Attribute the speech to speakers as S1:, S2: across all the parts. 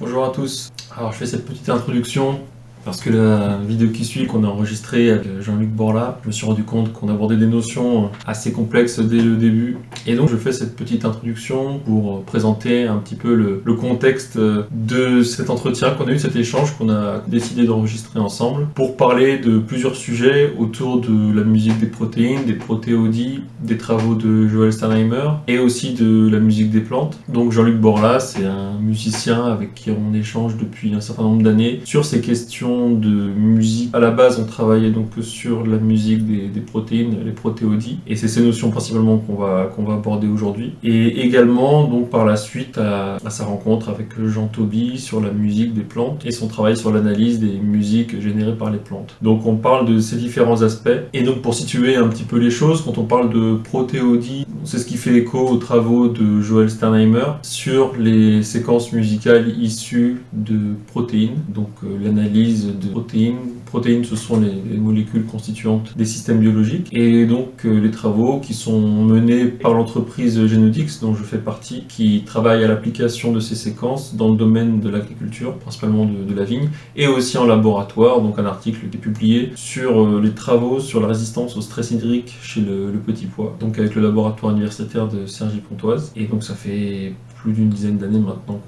S1: Bonjour à tous. Alors je fais cette petite introduction parce que la vidéo qui suit qu'on a enregistrée avec Jean-Luc Borla, je me suis rendu compte qu'on abordait des notions assez complexes dès le début. Et donc je fais cette petite introduction pour présenter un petit peu le contexte de cet entretien qu'on a eu, cet échange qu'on a décidé d'enregistrer ensemble pour parler de plusieurs sujets autour de la musique des protéines, des protéodies, des travaux de Joël Sternheimer et aussi de la musique des plantes. Donc Jean-Luc Borla, c'est un musicien avec qui on échange depuis un certain nombre d'années sur ces questions de musique. À la base, on travaillait donc sur la musique des protéines, les protéodies, et c'est ces notions principalement qu'on va aborder aujourd'hui. Et également, donc par la suite, à sa rencontre avec Jean Toby sur la musique des plantes et son travail sur l'analyse des musiques générées par les plantes. Donc on parle de ces différents aspects. Et donc pour situer un petit peu les choses, quand on parle de protéodie, c'est ce qui fait écho aux travaux de Joël Sternheimer sur les séquences musicales issues de protéines, donc l'analyse de protéines. Protéines, ce sont les molécules constituantes des systèmes biologiques, et donc les travaux qui sont menés par l'entreprise Genodix, dont je fais partie, qui travaille à l'application de ces séquences dans le domaine de l'agriculture, principalement de la vigne, et aussi en laboratoire. Donc un article qui est publié sur les travaux sur la résistance au stress hydrique chez le petit pois, donc avec le laboratoire universitaire de Cergy-Pontoise. Et donc ça fait plus d'une dizaine d'années maintenant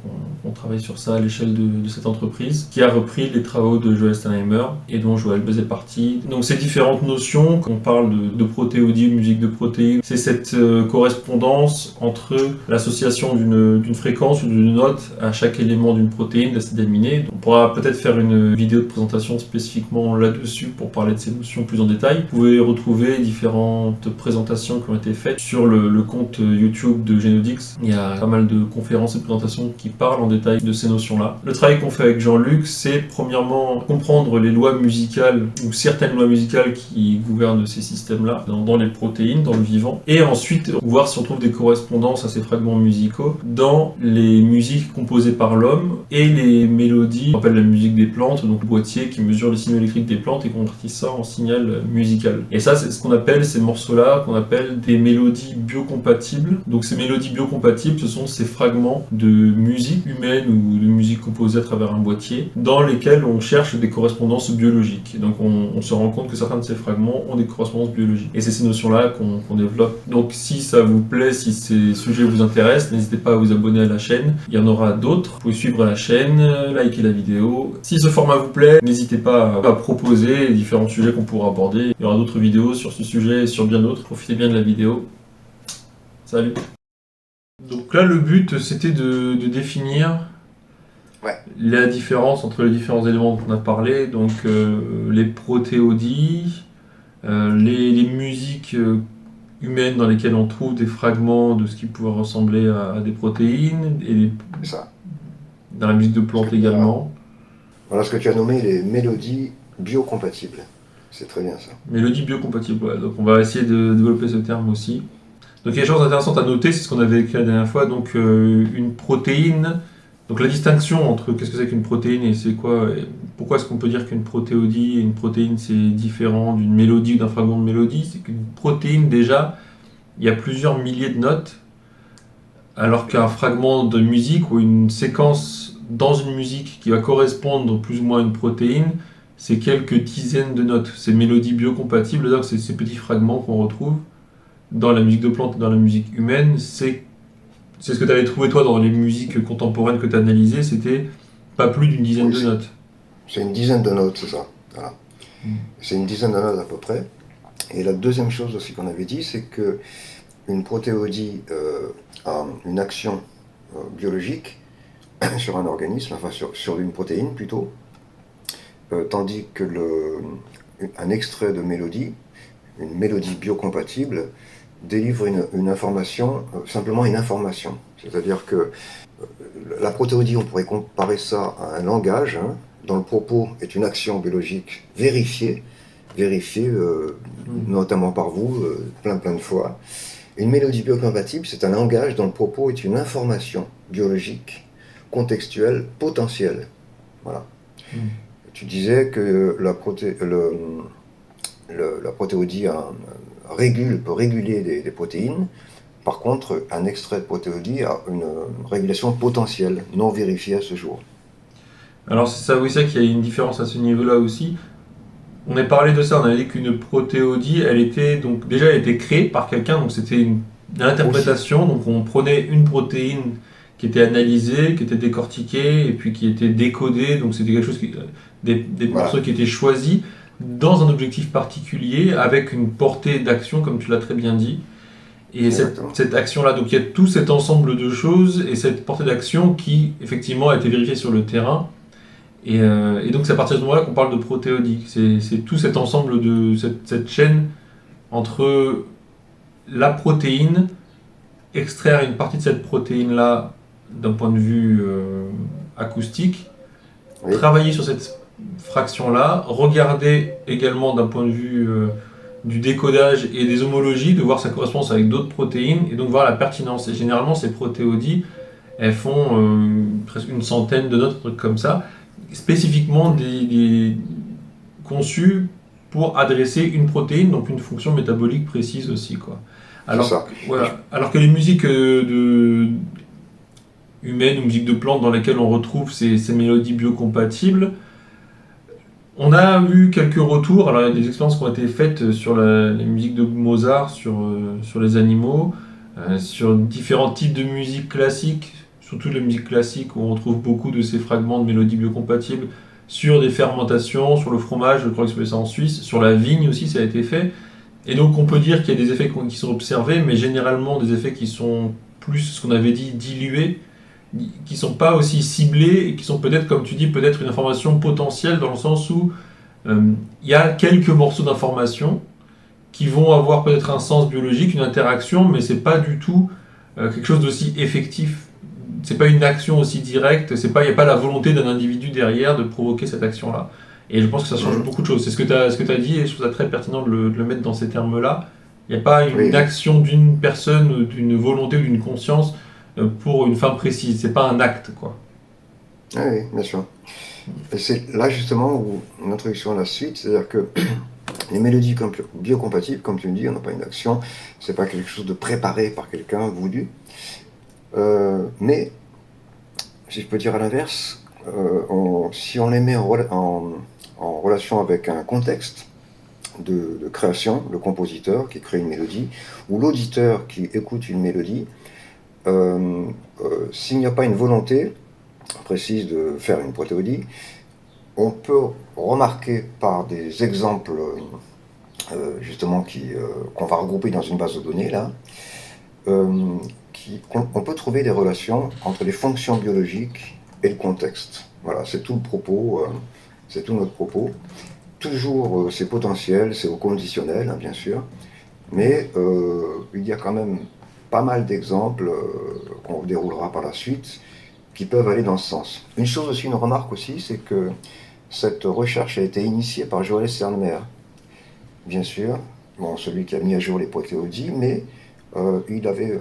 S1: qu'on travaille sur ça à l'échelle de cette entreprise, qui a repris les travaux de Joël Sternheimer et dont Joël faisait partie. Donc ces différentes notions, quand on parle de protéodie, de musique de protéines, c'est cette correspondance entre l'association d'une fréquence ou d'une note à chaque élément d'une protéine, d'acide aminé. On pourra peut-être faire une vidéo de présentation spécifiquement là-dessus pour parler de ces notions plus en détail. Vous pouvez retrouver différentes présentations qui ont été faites sur le compte YouTube de Genodix. Il y a pas mal de conférences et de présentations qui parlent en détail de ces notions-là. Le travail qu'on fait avec Jean-Luc, c'est premièrement comprendre les lois musicales ou certaines lois musicales qui gouvernent ces systèmes-là dans les protéines, dans le vivant, et ensuite voir si on trouve des correspondances à ces fragments musicaux dans les musiques composées par l'homme et les mélodies, on appelle la musique des plantes, donc le boîtier qui mesure les signaux électriques des plantes et convertit ça en signal musical. Et ça, c'est ce qu'on appelle ces morceaux-là, qu'on appelle des mélodies biocompatibles. Donc ces mélodies biocompatibles, ce sont ces fragments de musique humaine ou de musique composée à travers un boîtier dans lesquels on cherche des correspondances biologiques. Et donc on se rend compte que certains de ces fragments ont des correspondances biologiques. Et c'est ces notions-là qu'on développe. Donc si ça vous plaît, si ces sujets vous intéressent, n'hésitez pas à vous abonner à la chaîne. Il y en aura d'autres. Vous pouvez suivre la chaîne, liker la vidéo. Si ce format vous plaît, n'hésitez pas à proposer les différents sujets qu'on pourra aborder. Il y aura d'autres vidéos sur ce sujet et sur bien d'autres. Profitez bien de la vidéo. Salut. Donc là, le but, c'était de définir la différence entre les différents éléments dont on a parlé, donc les protéodies, les musiques humaines dans lesquelles on trouve des fragments de ce qui pourrait ressembler à des protéines, et dans la musique de plantes également.
S2: Voilà ce que tu as nommé les mélodies biocompatibles. C'est très bien ça.
S1: Mélodies biocompatibles, ouais. Donc on va essayer de développer ce terme aussi. Donc il y a des choses intéressantes à noter, c'est ce qu'on avait écrit la dernière fois. Donc une protéine, donc la distinction entre qu'est-ce que c'est qu'une protéine et c'est quoi, et pourquoi est-ce qu'on peut dire qu'une protéodie et une protéine c'est différent d'une mélodie ou d'un fragment de mélodie, c'est qu'une protéine déjà, il y a plusieurs milliers de notes, alors qu'un fragment de musique ou une séquence dans une musique qui va correspondre plus ou moins à une protéine, c'est quelques dizaines de notes. Ces mélodies biocompatibles, donc c'est ces petits fragments qu'on retrouve dans la musique de plantes, dans la musique humaine, c'est ce que tu avais trouvé toi dans les musiques contemporaines que tu as analysées, c'était pas plus d'une dizaine de notes.
S2: C'est une dizaine de notes, c'est ça. Voilà. C'est une dizaine de notes à peu près. Et la deuxième chose aussi qu'on avait dit, c'est que une protéodie a une action biologique sur un organisme, enfin sur une protéine plutôt, tandis que un extrait de mélodie, une mélodie biocompatible, délivre une information, simplement une information. C'est-à-dire que la protéodie, on pourrait comparer ça à un langage, dont le propos est une action biologique vérifiée, notamment par vous, plein de fois. Une mélodie biocompatible, c'est un langage dont le propos est une information biologique, contextuelle, potentielle. Voilà. Tu disais que la protéodie peut réguler des protéines. Par contre, un extrait de protéodie a une régulation potentielle, non vérifiée à ce jour.
S1: Alors c'est ça, oui, c'est qu'il y a une différence à ce niveau-là aussi. On a parlé de ça, on avait dit qu'une protéodie, elle était donc déjà elle était créée par quelqu'un, donc c'était une
S2: Aussi.
S1: interprétation, donc on prenait une protéine qui était analysée, qui était décortiquée, et puis qui était décodée, donc c'était quelque chose des morceaux
S2: Voilà,
S1: qui étaient choisis dans un objectif particulier, avec une portée d'action, comme tu l'as très bien dit. Et
S2: exactement.
S1: cette action-là, donc il y a tout cet ensemble de choses et cette portée d'action qui, effectivement, a été vérifiée sur le terrain. Et donc c'est à partir de ce moment-là qu'on parle de protéodie. C'est tout cet ensemble de cette chaîne entre la protéine, extraire une partie de cette protéine-là d'un point de vue acoustique,
S2: Oui,
S1: travailler sur cette fraction-là, regarder également d'un point de vue du décodage et des homologies, de voir sa correspondance avec d'autres protéines, et donc voir la pertinence. Et généralement, ces protéodies, elles font presque une centaine de notes, trucs comme ça, spécifiquement conçues pour adresser une protéine, donc une fonction métabolique précise aussi, quoi.
S2: c'est ça. Et je-
S1: Alors que les musiques humaines ou musiques de plantes dans lesquelles on retrouve ces mélodies biocompatibles, on a eu quelques retours. Alors, il y a des expériences qui ont été faites sur les musiques de Mozart, sur les animaux, sur différents types de musique classique, surtout la musique classique où on retrouve beaucoup de ces fragments de mélodies biocompatibles sur des fermentations, sur le fromage, je crois que c'est ça en Suisse, sur la vigne aussi, ça a été fait. Et donc, on peut dire qu'il y a des effets qui sont observés, mais généralement des effets qui sont plus, ce qu'on avait dit, dilués, qui sont pas aussi ciblés et qui sont peut-être, comme tu dis, peut-être une information potentielle dans le sens où il y a quelques morceaux d'information qui vont avoir peut-être un sens biologique, une interaction, mais c'est pas du tout quelque chose d'aussi effectif. C'est pas une action aussi directe. C'est pas, il n'y a pas la volonté d'un individu derrière de provoquer cette action-là. Et je pense que ça change
S2: Mhm.
S1: beaucoup de choses. C'est ce que tu as dit et je trouve ça très pertinent de le mettre dans ces termes-là. Il n'y a pas
S2: Oui,
S1: une
S2: oui.
S1: action d'une personne, d'une volonté ou d'une conscience pour une fin précise. C'est pas un acte, quoi.
S2: Oui, oui, bien sûr. Et c'est là justement où une introduction à la suite, c'est-à-dire que les mélodies biocompatibles, comme tu me dis, on n'a pas une action, c'est pas quelque chose de préparé par quelqu'un, voulu. Mais, si je peux dire à l'inverse, si on les met en relation avec un contexte de création, le compositeur qui crée une mélodie, ou l'auditeur qui écoute une mélodie, euh, s'il n'y a pas une volonté précise de faire une protéodie, on peut remarquer par des exemples justement qu'on va regrouper dans une base de données là, euh, on peut trouver des relations entre les fonctions biologiques et le contexte. Voilà, c'est tout le propos, c'est tout notre propos. Toujours c'est potentiel, c'est au conditionnel, hein, bien sûr, mais il y a quand même pas mal d'exemples qu'on déroulera par la suite qui peuvent aller dans ce sens. Une chose aussi, une remarque aussi, c'est que cette recherche a été initiée par Joël Cernmer, bien sûr, bon, celui qui a mis à jour les protéodies, mais il avait,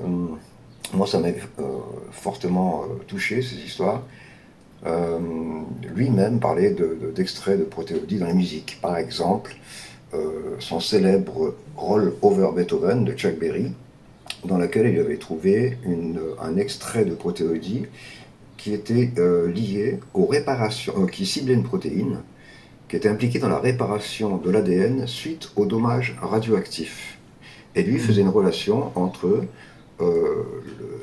S2: moi ça m'avait fortement touché ces histoires. Euh, Lui-même parlait d'extraits de protéodies dans la musique. Par exemple, son célèbre Roll Over Beethoven de Chuck Berry, dans laquelle il avait trouvé un extrait de protéodie qui était lié aux réparations, qui ciblait une protéine qui était impliquée dans la réparation de l'ADN suite aux dommages radioactifs. Et lui faisait une relation entre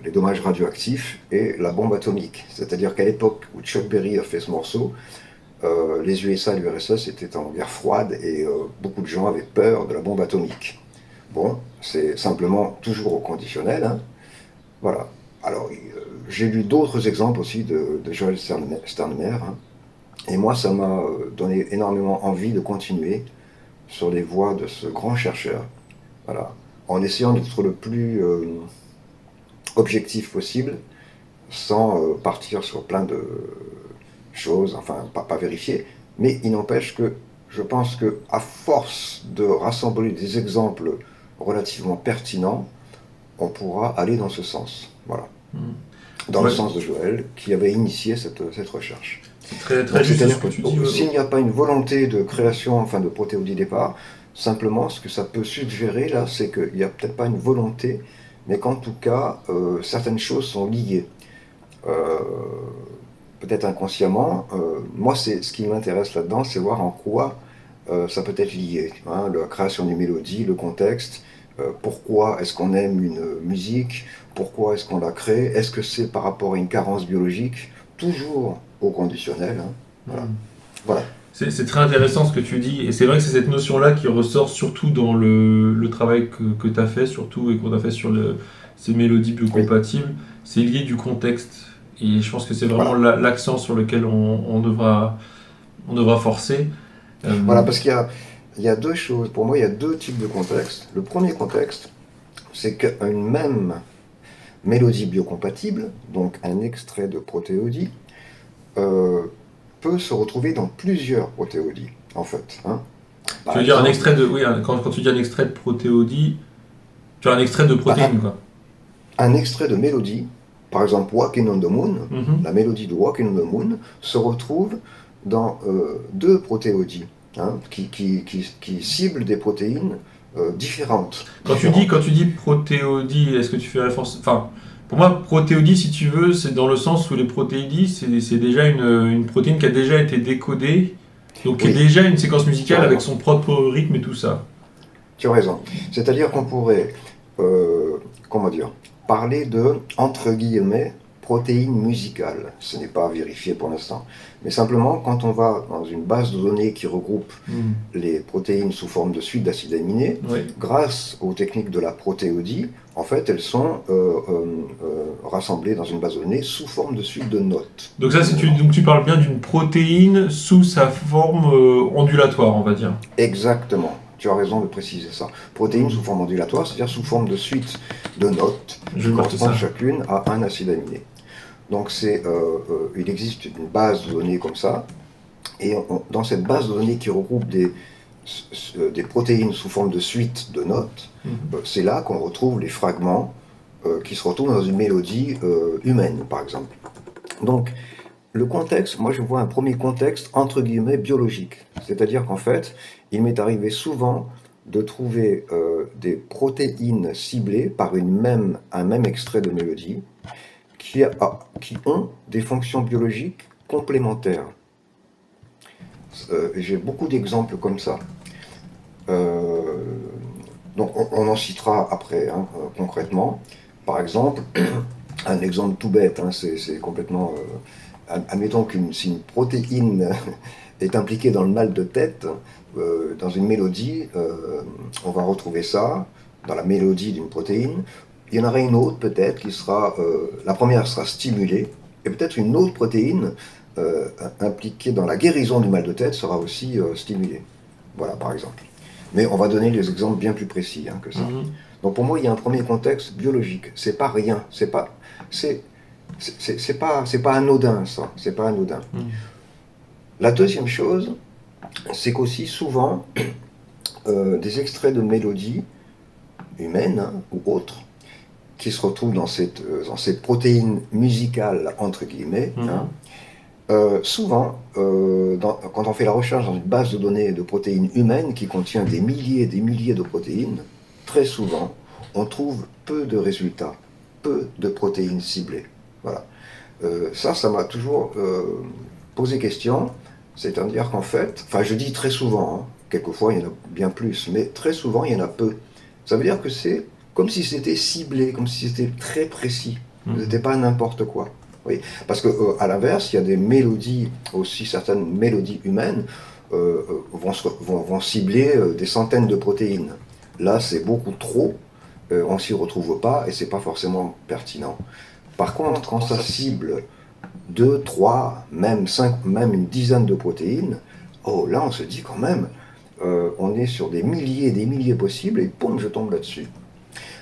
S2: les dommages radioactifs et la bombe atomique. C'est-à-dire qu'à l'époque où Chuck Berry a fait ce morceau, les USA et l'URSS étaient en guerre froide et beaucoup de gens avaient peur de la bombe atomique. Bon, c'est simplement toujours au conditionnel, hein. Voilà. Alors, j'ai lu d'autres exemples aussi de Joel Sternmer, hein. Et moi, ça m'a donné énormément envie de continuer sur les voies de ce grand chercheur. Voilà. En essayant d'être le plus objectif possible, sans partir sur plein de choses, enfin, pas vérifiées. Mais il n'empêche que je pense que à force de rassembler des exemples relativement pertinents, on pourra aller dans ce sens. Voilà. Dans le
S1: Ouais,
S2: sens de Joël, qui avait initié cette recherche.
S1: c'est très, très
S2: Donc
S1: juste ce
S2: c'est-à-dire
S1: que
S2: que
S1: tu dis.
S2: s'il n'y a pas une volonté de création, enfin de protéodie départ, simplement ce que ça peut suggérer là, c'est qu'il n'y a peut-être pas une volonté, mais qu'en tout cas certaines choses sont liées. Euh, peut-être inconsciemment, moi, c'est ce qui m'intéresse là-dedans, c'est voir en quoi ça peut être lié. Hein, la création d'une mélodie, le contexte, pourquoi est-ce qu'on aime une musique, pourquoi est-ce qu'on la crée, est-ce que c'est par rapport à une carence biologique, toujours au conditionnel. Hein, voilà. Voilà.
S1: C'est très intéressant ce que tu dis, et c'est vrai que c'est cette notion-là qui ressort surtout dans le travail que tu as fait, surtout, et qu'on a fait sur ces mélodies biocompatibles. Oui. C'est lié du contexte, et je pense que c'est vraiment voilà. L'accent sur lequel on devra forcer.
S2: Voilà, parce qu'il y a deux choses, pour moi il y a deux types de contextes. Le premier contexte, c'est qu'une même mélodie biocompatible, donc un extrait de protéodie, peut se retrouver dans plusieurs protéodies, en fait. Hein.
S1: Tu veux dire un extrait de... Oui, quand tu dis un extrait de protéodie, tu as un extrait de protéine, quoi.
S2: Un extrait de mélodie, par exemple Walking on the Moon, la mélodie de Walking on the Moon, se retrouve dans deux protéodies, hein, qui ciblent des protéines différentes.
S1: Quand tu dis protéodie, est-ce que tu fais référence... Enfin, pour moi, protéodie, si tu veux, c'est dans le sens où les protéidies, c'est déjà une protéine qui a déjà été décodée, donc qui est déjà une séquence musicale avec son propre rythme et tout ça.
S2: Tu as raison. C'est-à-dire qu'on pourrait, comment dire, parler de, entre guillemets, protéines musicales. Ce n'est pas vérifié pour l'instant. Mais simplement, quand on va dans une base de données qui regroupe les protéines sous forme de suite d'acides aminés, grâce aux techniques de la protéodie, en fait, elles sont rassemblées dans une base de données sous forme de suite de notes.
S1: Donc ça, donc tu parles bien d'une protéine sous sa forme ondulatoire, on va dire.
S2: Exactement. Tu as raison de préciser ça. Protéines sous forme ondulatoire, c'est-à-dire sous forme de suite de notes qui correspondent chacune à un acide aminé. Donc il existe une base de données comme ça, et dans cette base de données qui regroupe des protéines sous forme de suite de notes, c'est là qu'on retrouve les fragments qui se retrouvent dans une mélodie humaine, par exemple. Donc, le contexte, moi je vois un premier contexte entre guillemets biologique, c'est-à-dire qu'en fait, il m'est arrivé souvent de trouver des protéines ciblées par un même extrait de mélodie qui ont des fonctions biologiques complémentaires. J'ai beaucoup d'exemples comme ça. Donc on en citera après, hein, concrètement. Par exemple, un exemple tout bête, hein, c'est complètement... admettons si une protéine est impliquée dans le mal de tête, dans une mélodie, on va retrouver ça dans la mélodie d'une protéine. Il y en aura une autre peut-être qui sera, la première sera stimulée, et peut-être une autre protéine impliquée dans la guérison du mal de tête sera aussi stimulée. Voilà, par exemple. Mais on va donner des exemples bien plus précis, hein, que ça. Donc pour moi, il y a un premier contexte biologique. C'est pas rien, c'est pas anodin, ça. C'est pas anodin. La deuxième chose, c'est qu'aussi souvent, des extraits de mélodies humaines, hein, ou autres, qui se retrouvent dans cette protéine musicale, entre guillemets, hein, souvent, quand on fait la recherche dans une base de données de protéines humaines qui contient des milliers et des milliers de protéines, très souvent, on trouve peu de résultats, peu de protéines ciblées. Voilà. Ça m'a toujours posé question, c'est-à-dire qu'en fait, enfin je dis très souvent, hein, quelquefois il y en a bien plus, mais très souvent il y en a peu. Ça veut dire que c'est comme si c'était ciblé, comme si c'était très précis, c'était pas n'importe quoi. Oui. Parce qu'à l'inverse, il y a des mélodies, aussi certaines mélodies humaines, vont cibler des centaines de protéines. Là, c'est beaucoup trop, on s'y retrouve pas et c'est pas forcément pertinent. Par contre, quand ça cible 2, 3, même 5, même une dizaine de protéines, oh là on se dit quand même, on est sur des milliers possibles et poum, je tombe là-dessus.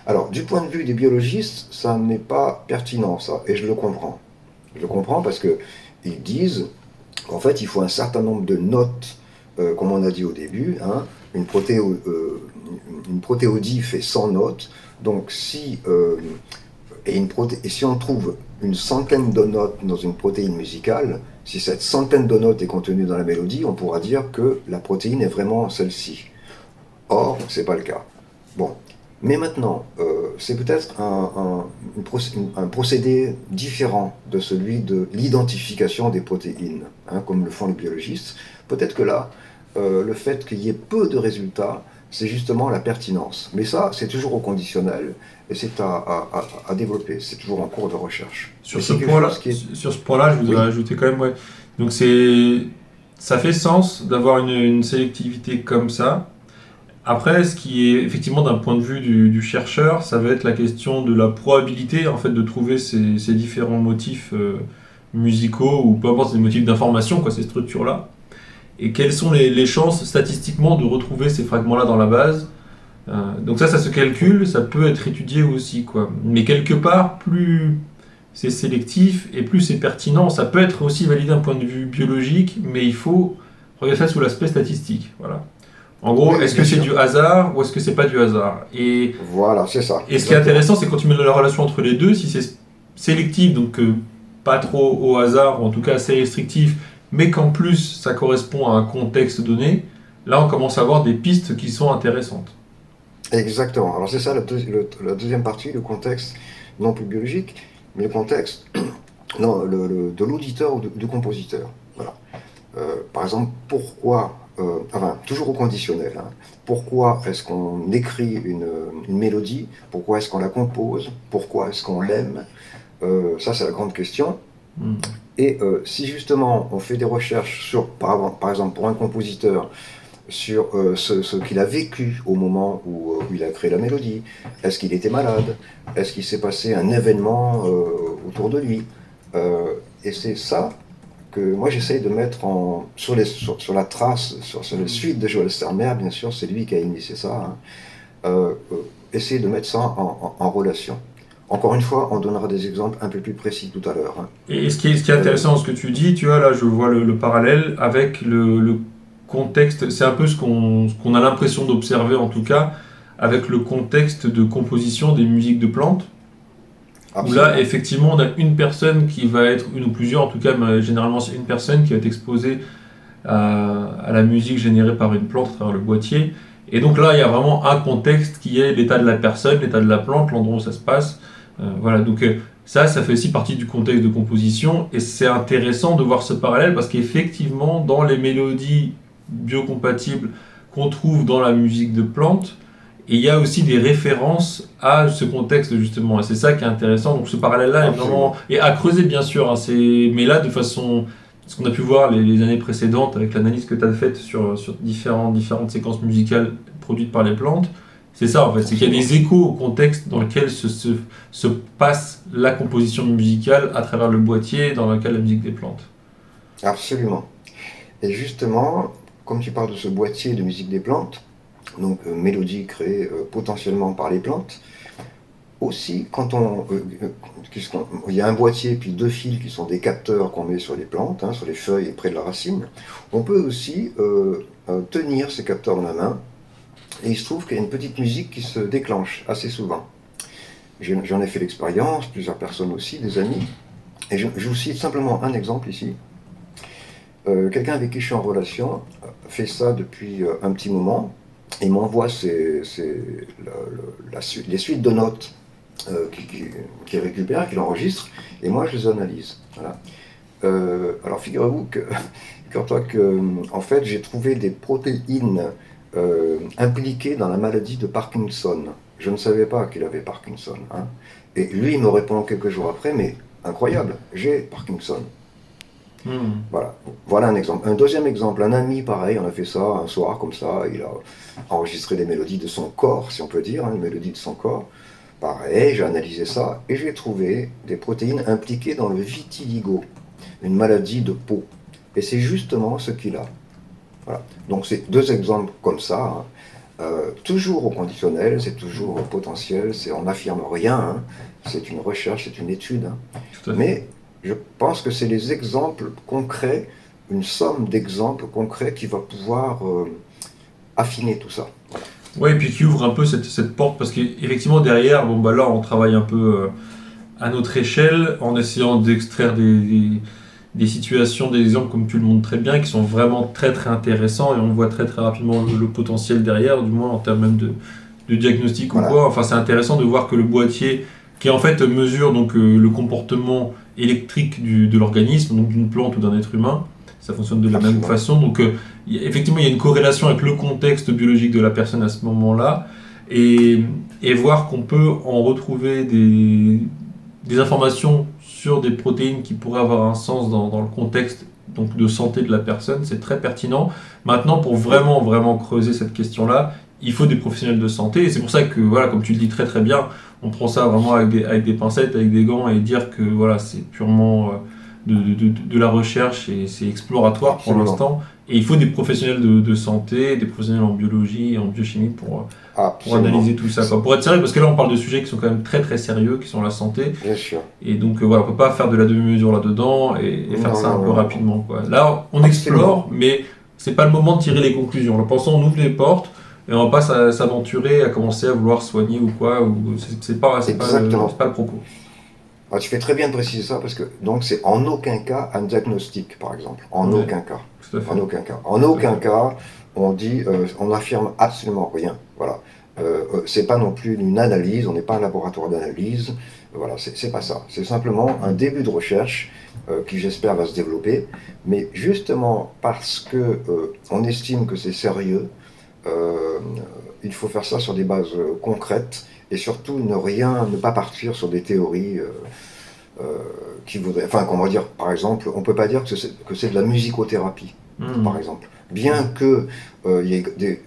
S2: Alors, du point de vue des biologistes, ça n'est pas pertinent, ça, et je le comprends. Je le comprends parce qu'ils disent qu'en fait, il faut un certain nombre de notes, comme on a dit au début, hein, une protéodie fait 100 notes, donc si on trouve une centaine de notes dans une protéine musicale, si cette centaine de notes est contenue dans la mélodie, on pourra dire que la protéine est vraiment celle-ci. Or, ce n'est pas le cas. Bon, Mais maintenant, c'est peut-être un procédé différent de celui de l'identification des protéines, hein, comme le font les biologistes. Peut-être que là, le fait qu'il y ait peu de résultats, c'est justement la pertinence. Mais ça, c'est toujours au conditionnel et c'est à développer. C'est toujours en cours de recherche.
S1: Sur ce point-là, sur ce point-là, je voudrais ajouter quand même, ouais. Donc ça fait sens d'avoir une sélectivité comme ça. Après, ce qui est effectivement d'un point de vue du chercheur, ça va être la question de la probabilité en fait de trouver ces différents motifs musicaux ou peu importe ces motifs d'information, quoi, ces structures-là. Et quelles sont les chances statistiquement de retrouver ces fragments-là dans la base. Donc ça se calcule, ça peut être étudié aussi, quoi. Mais quelque part, plus c'est sélectif et plus c'est pertinent. Ça peut être aussi validé d'un point de vue biologique, mais il faut regarder ça sous l'aspect statistique. Voilà. En gros, est-ce que c'est du hasard ou est-ce que c'est pas du hasard? Et
S2: voilà, c'est ça.
S1: Et ce qui est intéressant, c'est quand tu mets la relation entre les deux, si c'est sélectif, donc pas trop au hasard, ou en tout cas assez restrictif, mais qu'en plus ça correspond à un contexte donné, là on commence à avoir des pistes qui sont intéressantes.
S2: Exactement. Alors c'est ça la deuxième partie, le contexte non plus biologique, mais le contexte non, de l'auditeur ou du compositeur. Voilà. Par exemple, pourquoi, enfin, toujours au conditionnel, hein, pourquoi est-ce qu'on écrit une mélodie, pourquoi est-ce qu'on la compose, pourquoi est-ce qu'on l'aime, ça c'est la grande question. Et si justement on fait des recherches sur, par exemple pour un compositeur, sur ce qu'il a vécu au moment où il a créé la mélodie, est-ce qu'il était malade, est-ce qu'il s'est passé un événement autour de lui, et c'est ça que moi j'essaye de mettre sur la trace, sur les suites de Joël Starmer, bien sûr, c'est lui qui a initié ça, hein, essayer de mettre ça en relation. Encore une fois, on donnera des exemples un peu plus précis tout à l'heure. Hein.
S1: Et ce qui est intéressant dans ce que tu dis, tu vois, là je vois le parallèle avec le contexte, c'est un peu ce qu'on a l'impression d'observer en tout cas, avec le contexte de composition des musiques de plantes. Absolument. Où là, effectivement, on a une personne qui va être, une ou plusieurs, en tout cas, généralement c'est une personne qui va être exposée à la musique générée par une plante à travers le boîtier. Et donc là, il y a vraiment un contexte qui est l'état de la personne, l'état de la plante, l'endroit où ça se passe. Voilà, donc ça fait aussi partie du contexte de composition. Et c'est intéressant de voir ce parallèle parce qu'effectivement, dans les mélodies biocompatibles qu'on trouve dans la musique de plantes, et il y a aussi des références à ce contexte justement, et c'est ça qui est intéressant. Donc ce parallèle-là est vraiment et à creuser bien sûr. Hein, mais là de façon, ce qu'on a pu voir les années précédentes avec l'analyse que tu as faite sur différentes séquences musicales produites par les plantes, c'est ça en fait, c'est qu'il y a des échos au contexte dans lequel se passe la composition musicale à travers le boîtier dans lequel la musique des plantes.
S2: Absolument. Et justement, comme tu parles de ce boîtier de musique des plantes, donc mélodie créée potentiellement par les plantes. Aussi, quand il y a un boîtier puis deux fils qui sont des capteurs qu'on met sur les plantes, hein, sur les feuilles et près de la racine, on peut aussi tenir ces capteurs dans la main et il se trouve qu'il y a une petite musique qui se déclenche assez souvent. J'en ai fait l'expérience, plusieurs personnes aussi, des amis, et je vous cite simplement un exemple ici. Quelqu'un avec qui je suis en relation fait ça depuis un petit moment. Il m'envoie les suites de notes qu'il récupère, qu'il enregistre, et moi je les analyse. Voilà. Alors figure-toi que en fait j'ai trouvé des protéines impliquées dans la maladie de Parkinson. Je ne savais pas qu'il avait Parkinson. Hein. Et lui il me répond quelques jours après, mais incroyable, j'ai Parkinson. Voilà un exemple. Un deuxième exemple, un ami pareil, on a fait ça un soir comme ça, il a enregistré des mélodies de son corps, si on peut dire, hein, une mélodie de son corps. Pareil, j'ai analysé ça et j'ai trouvé des protéines impliquées dans le vitiligo, une maladie de peau. Et c'est justement ce qu'il a. Voilà. Donc c'est deux exemples comme ça, hein. Toujours au conditionnel, c'est toujours potentiel, on n'affirme rien, hein. C'est une recherche, c'est une étude. Hein. Mais je pense que c'est les exemples concrets, une somme d'exemples concrets qui va pouvoir affiner tout ça. Voilà.
S1: Oui, et puis qui ouvre un peu cette porte, parce qu'effectivement derrière, là on travaille un peu à notre échelle, en essayant d'extraire des situations, des exemples comme tu le montres très bien, qui sont vraiment très très intéressants, et on voit très très rapidement le potentiel derrière, du moins en termes même de diagnostic
S2: Voilà.
S1: ou quoi. Enfin, c'est intéressant de voir que le boîtier, qui en fait mesure donc le comportement électrique de l'organisme, donc d'une plante ou d'un être humain, ça fonctionne de la même
S2: Absolument.
S1: façon. Donc, effectivement, il y a une corrélation avec le contexte biologique de la personne à ce moment-là, et, et voir qu'on peut en retrouver des informations sur des protéines qui pourraient avoir un sens dans le contexte donc de santé de la personne, c'est très pertinent. Maintenant, pour vraiment, vraiment creuser cette question-là, il faut des professionnels de santé, et c'est pour ça que, voilà, comme tu le dis très très bien, on prend ça vraiment avec des pincettes, avec des gants, et dire que voilà, c'est purement de la recherche et c'est exploratoire pour
S2: Absolument.
S1: l'instant. Et il faut des professionnels de santé, des professionnels en biologie et en biochimie pour
S2: Absolument.
S1: analyser tout ça, quoi. Pour être sérieux, parce que là on parle de sujets qui sont quand même très très sérieux, qui sont la santé,
S2: Bien sûr.
S1: et donc voilà, on peut pas faire de la demi-mesure là-dedans et faire
S2: Non,
S1: ça un
S2: non,
S1: peu
S2: non, non.
S1: rapidement, quoi. Là on
S2: Absolument.
S1: explore, mais c'est pas le moment de tirer les conclusions. Là, pensons, on ouvre les portes et on va pas s'aventurer à commencer à vouloir soigner ou quoi, ou
S2: Exactement.
S1: c'est pas le propos.
S2: Alors, tu fais très bien de préciser ça parce que donc c'est en aucun cas un diagnostic, par exemple. En
S1: Ouais,
S2: aucun cas.
S1: tout à fait.
S2: En aucun cas. En
S1: Tout à
S2: aucun
S1: fait.
S2: cas, on dit, on n'affirme absolument rien. Voilà. C'est pas non plus une analyse, on n'est pas un laboratoire d'analyse. Voilà, c'est pas ça. C'est simplement un début de recherche qui, j'espère, va se développer. Mais justement parce que on estime que c'est sérieux, euh, il faut faire ça sur des bases concrètes et surtout ne pas partir sur des théories euh, qui voudraient, enfin, comment dire, par exemple, on peut pas dire que c'est de la musicothérapie, par
S1: Mhm.
S2: exemple. Bien que il y ait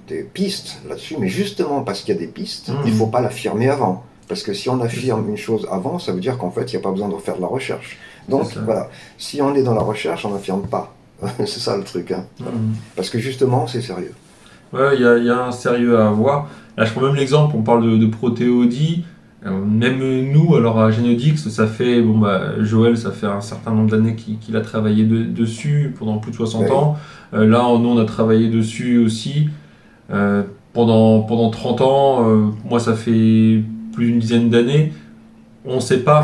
S2: des pistes là-dessus, mais justement parce qu'il y a des pistes, il faut
S1: Mhm.
S2: pas l'affirmer avant. Parce que si on
S1: C'est ça.
S2: affirme une chose avant, ça veut dire qu'en fait, il n'y a pas besoin de refaire de la recherche.
S1: C'est
S2: Donc,
S1: ça.
S2: voilà, si on est dans la recherche, on n'affirme pas. C'est ça le truc, hein. Voilà.
S1: Mhm.
S2: Parce que justement, c'est sérieux.
S1: Ouais, il y a un sérieux à avoir. Là, je prends même l'exemple, on parle de protéodie. Même nous, alors à Genodix, ça fait, bon bah, Joël, ça fait un certain nombre d'années qu'il a travaillé dessus, pendant plus de 60
S2: Oui,
S1: ans. Là, nous, on a travaillé dessus aussi euh, pendant 30 ans. Moi, ça fait plus d'une dizaine d'années. On ne sait pas,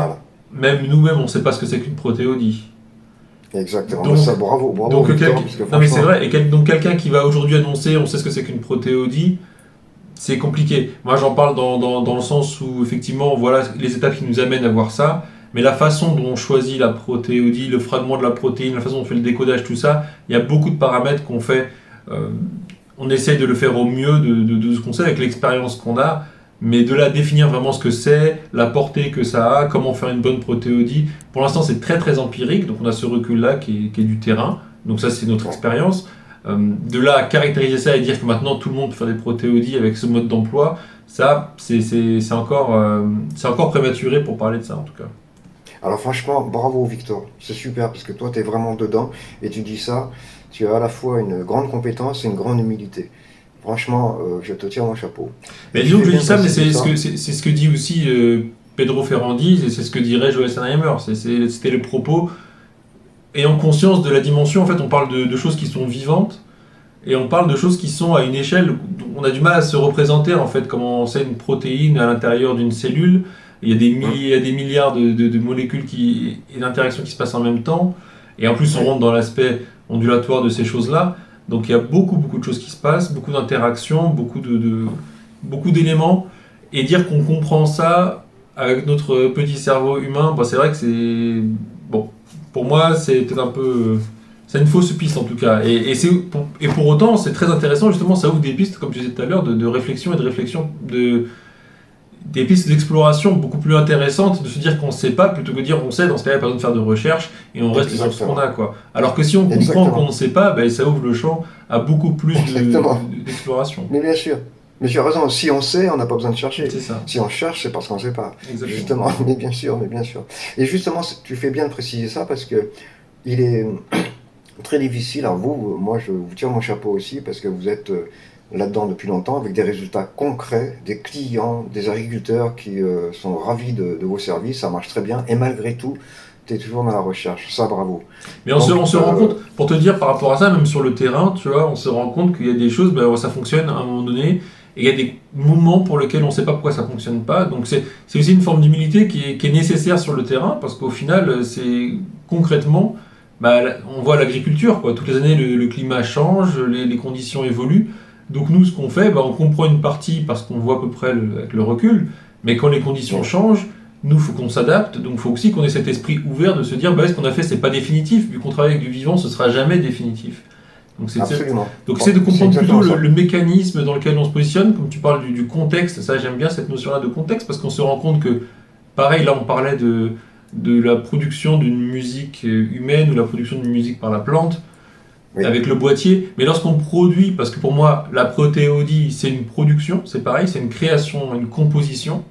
S2: voilà.
S1: même nous-mêmes, on ne sait pas ce que c'est qu'une protéodie.
S2: Exactement. Bah,
S1: Donc,
S2: ça, bravo, bravo
S1: donc,
S2: Victor, parce que
S1: non mais c'est
S2: franchement,
S1: vrai, donc quelqu'un qui va aujourd'hui annoncer, on sait ce que c'est qu'une protéodie, c'est compliqué. Moi, j'en parle dans le sens où, effectivement, voilà les étapes qui nous amènent à voir ça, mais la façon dont on choisit la protéodie, le fragment de la protéine, la façon dont on fait le décodage, tout ça, il y a beaucoup de paramètres qu'on fait. euh, on essaye de le faire au mieux de ce qu'on sait avec l'expérience qu'on a, mais de là définir vraiment ce que c'est, la portée que ça a, comment faire une bonne protéodie. Pour l'instant, c'est très très empirique, donc on a ce recul-là qui est du terrain, donc ça c'est notre
S2: ouais.
S1: expérience. De là à caractériser ça et dire que maintenant tout le monde peut faire des protéodies avec ce mode d'emploi, ça c'est encore prématuré pour parler de ça en tout cas.
S2: Alors franchement, bravo Victor, c'est super, parce que toi, tu es vraiment dedans, et tu dis ça, tu as à la fois une grande compétence et une grande humilité. Franchement, je te tire mon chapeau.
S1: Mais
S2: Et tu
S1: disons que
S2: fais
S1: je
S2: bien
S1: dis
S2: de
S1: ça, mais
S2: préciser
S1: c'est ce
S2: ça.
S1: que, c'est ce que dit aussi Pedro Ferrandis et c'est ce que dirait Joël Sennheimer. C'était le propos. Ayant conscience de la dimension, en fait, on parle de choses qui sont vivantes et on parle de choses qui sont à une échelle où on a du mal à se représenter, en fait, comment c'est une protéine à l'intérieur d'une cellule. Il y a
S2: Hum,
S1: il y a des milliards de molécules et d'interactions qui se passent en même temps. Et en plus, on
S2: oui,
S1: rentre dans l'aspect ondulatoire de ces choses-là. Donc il y a beaucoup, beaucoup de choses qui se passent, beaucoup d'interactions, beaucoup d'éléments. Et dire qu'on comprend ça avec notre petit cerveau humain, bah, c'est vrai que c'est... Bon, pour moi, c'est peut-être un peu... C'est une fausse piste en tout cas. Et pour autant, c'est très intéressant, justement, ça ouvre des pistes, comme tu disais tout à l'heure, de réflexion et de réflexion, des pistes d'exploration beaucoup plus intéressantes, de se dire qu'on ne sait pas, plutôt que de dire on sait, dans ce cas-là, il n'y a pas besoin de faire de recherche, et on reste sur ce qu'on
S2: exactement.
S1: a, quoi. Alors que si on comprend qu'on ne
S2: Exactement.
S1: sait pas, ben, ça ouvre le champ à beaucoup plus
S2: Exactement.
S1: d'exploration.
S2: Mais bien sûr. Mais tu as raison, si on sait, on n'a pas besoin de chercher.
S1: C'est ça,
S2: Si on cherche, c'est parce qu'on ne sait pas.
S1: exactement.
S2: Justement, mais bien sûr, mais bien sûr. Et justement, tu fais bien de préciser ça parce que il est très difficile. Alors vous, moi, je vous tire mon chapeau aussi parce que vous êtes là-dedans depuis longtemps avec des résultats concrets, des clients, des agriculteurs qui sont ravis de vos services. Ça marche très bien. Et malgré tout, tu es toujours dans la recherche. Ça, bravo.
S1: Mais
S2: Donc,
S1: on se rend compte, pour te dire par rapport à ça, même sur le terrain, tu vois, on se rend compte qu'il y a des choses, ben, ça fonctionne à un moment donné, et il y a des moments pour lesquels on ne sait pas pourquoi ça ne fonctionne pas. Donc c'est aussi une forme d'humilité qui est nécessaire sur le terrain, parce qu'au final, c'est concrètement, bah, on voit l'agriculture, quoi. Toutes les années, le climat change, les conditions évoluent. Donc nous, ce qu'on fait, on comprend une partie parce qu'on voit à peu près avec le recul, mais quand les conditions changent, nous, il faut qu'on s'adapte, donc il faut aussi qu'on ait cet esprit ouvert de se dire, ce qu'on a fait, c'est pas définitif, vu qu'on travaille avec du vivant, ce sera jamais définitif. Donc c'est de comprendre plutôt le mécanisme dans lequel on se positionne, comme tu parles du contexte, ça j'aime bien cette notion-là de contexte, parce qu'on se rend compte que, pareil, là on parlait de la production d'une musique humaine ou la production d'une musique par la plante, avec le boîtier, mais lorsqu'on produit, parce que pour moi la protéodie c'est une production, c'est pareil, c'est une création, une composition.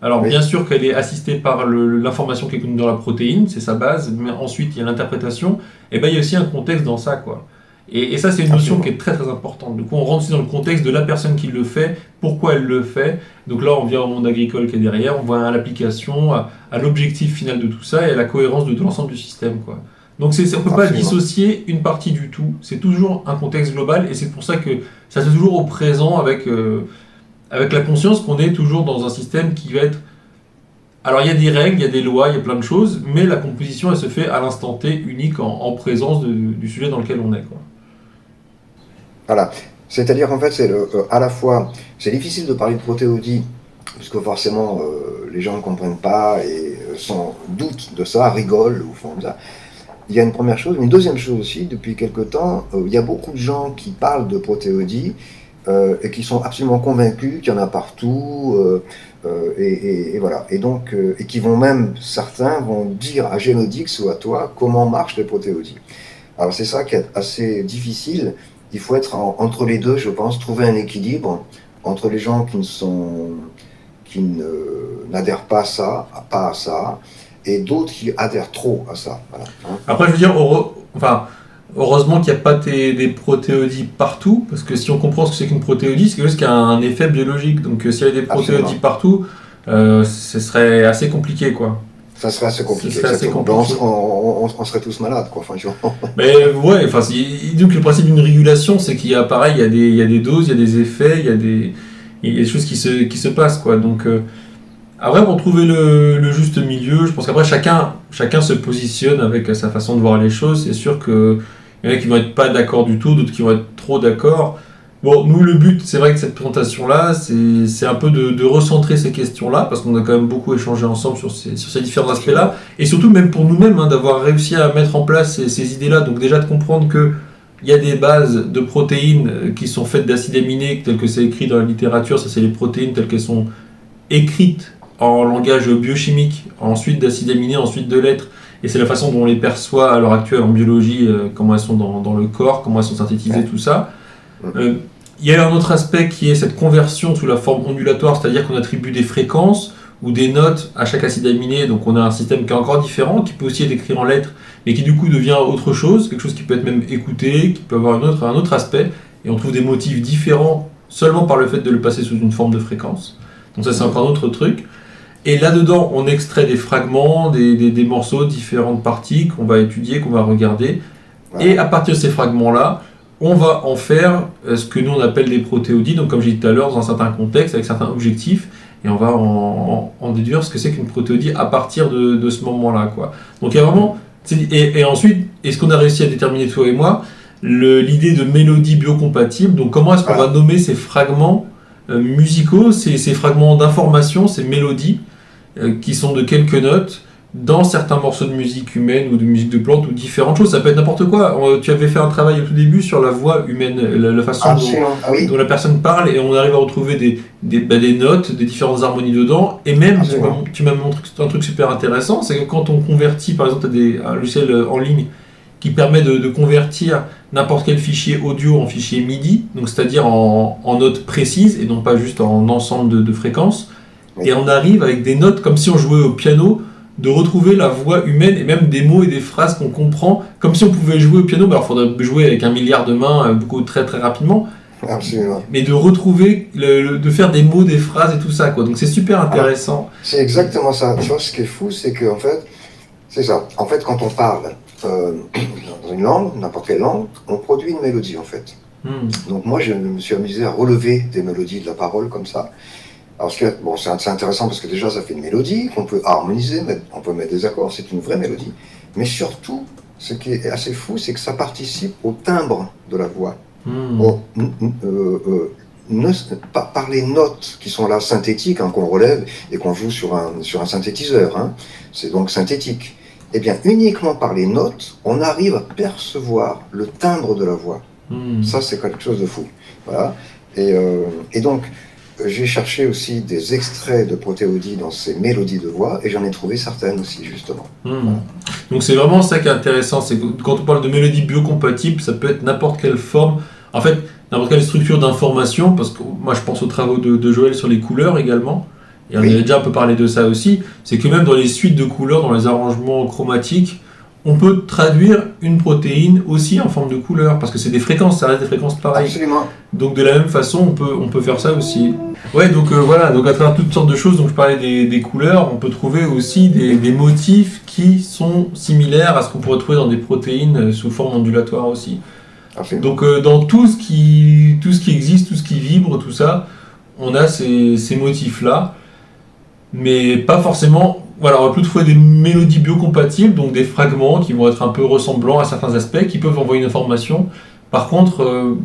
S1: Alors bien sûr qu'elle est assistée par l'information qui est connue dans la protéine, c'est sa base, mais ensuite il y a l'interprétation, et il y a aussi un contexte dans ça, quoi. Et ça c'est une notion qui est très très importante. Du coup on rentre aussi dans le contexte de la personne qui le fait, pourquoi elle le fait. Donc là on vient au monde agricole qui est derrière, on voit à l'application, à l'objectif final de tout ça et à la cohérence de l'ensemble du système, quoi. Donc on ne peut pas dissocier une partie du tout, c'est toujours un contexte global et c'est pour ça que ça se fait toujours au présent avec la conscience qu'on est toujours dans un système qui va être... Alors il y a des règles, il y a des lois, il y a plein de choses, mais la composition elle se fait à l'instant T, unique en présence du sujet dans lequel on est, quoi.
S2: Voilà, c'est-à-dire en fait c'est à la fois, c'est difficile de parler de protéodie, parce que forcément les gens ne comprennent pas et doutent de ça, rigolent ou font ça. Il y a une première chose, mais une deuxième chose aussi, depuis quelque temps, il y a beaucoup de gens qui parlent de protéodie et qui sont absolument convaincus qu'il y en a partout, et voilà. Et donc, et qui vont même, certains vont dire à Genodix ou à toi comment marchent les protéodies. Alors c'est ça qui est assez difficile, il faut être entre les deux, je pense, trouver un équilibre entre les gens qui n'adhèrent pas à ça, et d'autres qui adhèrent trop à ça. Voilà.
S1: Après, je veux dire, heureusement qu'il n'y a pas des protéodies partout, parce que si on comprend ce que c'est qu'une protéodie, c'est quelque chose qui a un effet biologique. Donc s'il y avait des protéodies partout, ce serait assez compliqué, quoi.
S2: Ça serait assez compliqué. On serait tous malades, quoi.
S1: Mais ouais, donc le principe d'une régulation, c'est qu'il y a pareil, il y a des doses, il y a des effets, il y a des choses qui se passent, quoi. Donc après, pour trouver le juste milieu, je pense qu'après chacun se positionne avec sa façon de voir les choses. C'est sûr qu'il y en a qui vont être pas d'accord du tout, d'autres qui vont être trop d'accord. Bon, nous, le but, c'est vrai que cette présentation-là, c'est un peu de recentrer ces questions-là, parce qu'on a quand même beaucoup échangé ensemble sur ces différents aspects-là, et surtout même pour nous-mêmes, d'avoir réussi à mettre en place ces idées-là. Donc déjà de comprendre qu'il y a des bases de protéines qui sont faites d'acides aminés, tel que c'est écrit dans la littérature, ça c'est les protéines telles qu'elles sont écrites en langage biochimique, ensuite d'acides aminés, ensuite de lettres, et c'est la façon dont on les perçoit à l'heure actuelle en biologie, comment elles sont dans le corps, comment elles sont synthétisées, tout ça. Il y a un autre aspect qui est cette conversion sous la forme ondulatoire, c'est-à-dire qu'on attribue des fréquences ou des notes à chaque acide aminé, donc on a un système qui est encore différent, qui peut aussi être écrit en lettres, mais qui du coup devient autre chose, quelque chose qui peut être même écouté, qui peut avoir un autre aspect, et on trouve des motifs différents seulement par le fait de le passer sous une forme de fréquence. Donc ça c'est encore un autre truc. Et là-dedans, on extrait des fragments, des morceaux, différentes parties qu'on va étudier, qu'on va regarder, et à partir de ces fragments-là, on va en faire ce que nous on appelle des protéodies, donc comme j'ai dit tout à l'heure, dans un certain contexte, avec certains objectifs, et on va en déduire ce que c'est qu'une protéodie à partir de ce moment-là, quoi. Donc il y a vraiment... Et ensuite, est-ce qu'on a réussi à déterminer, toi et moi, l'idée de mélodie biocompatible, donc comment est-ce qu'on va nommer ces fragments musicaux, ces fragments d'information, ces mélodies, qui sont de quelques notes, dans certains morceaux de musique humaine ou de musique de plante ou différentes choses, ça peut être n'importe quoi. Tu avais fait un travail au tout début sur la voix humaine, la façon dont la personne parle, et on arrive à retrouver des notes, des différentes harmonies dedans, et même, tu m'as montré un truc super intéressant, c'est que quand on convertit, par exemple, un logiciel en ligne qui permet de convertir n'importe quel fichier audio en fichier MIDI, donc c'est-à-dire en notes précises, et non pas juste en ensemble de fréquences, et on arrive avec des notes comme si on jouait au piano, de retrouver la voix humaine et même des mots et des phrases qu'on comprend, comme si on pouvait jouer au piano. Alors il faudrait jouer avec 1 milliard de mains, beaucoup très très rapidement.
S2: Absolument.
S1: Mais de retrouver, de faire des mots, des phrases et tout ça, quoi. Donc c'est super intéressant.
S2: C'est exactement ça. Tu vois, ce qui est fou, c'est que en fait, c'est ça. En fait, quand on parle dans une langue, n'importe quelle langue, on produit une mélodie en fait. Donc moi, je me suis amusé à relever des mélodies de la parole comme ça. Alors, c'est intéressant parce que déjà, ça fait une mélodie qu'on peut harmoniser, on peut mettre des accords, c'est une vraie mélodie. Mais surtout, ce qui est assez fou, c'est que ça participe au timbre de la voix. Par les notes qui sont là synthétiques, hein, qu'on relève et qu'on joue sur un synthétiseur, hein, c'est donc synthétique. Eh bien, uniquement par les notes, on arrive à percevoir le timbre de la voix. Ça, c'est quelque chose de fou. Voilà. Et donc, j'ai cherché aussi des extraits de protéodie dans ces mélodies de voix, et j'en ai trouvé certaines aussi, justement. Voilà.
S1: Donc c'est vraiment ça qui est intéressant, c'est que quand on parle de mélodies biocompatibles, ça peut être n'importe quelle forme, en fait, n'importe quelle structure d'information, parce que moi je pense aux travaux de Joël sur les couleurs également, et on avait déjà un peu parlé de ça aussi, c'est que même dans les suites de couleurs, dans les arrangements chromatiques, on peut traduire une protéine aussi en forme de couleur, parce que c'est des fréquences, ça reste des fréquences pareilles.
S2: Absolument.
S1: Donc de la même façon, on peut faire ça aussi. Ouais, donc voilà, donc à travers toutes sortes de choses, donc je parlais des couleurs, on peut trouver aussi des motifs qui sont similaires à ce qu'on pourrait trouver dans des protéines sous forme ondulatoire aussi.
S2: Absolument.
S1: Donc dans tout ce qui existe, tout ce qui vibre, tout ça, on a ces motifs-là, mais pas forcément. Voilà, on va plus trouver des mélodies biocompatibles, donc des fragments qui vont être un peu ressemblants à certains aspects, qui peuvent envoyer une information. Par contre,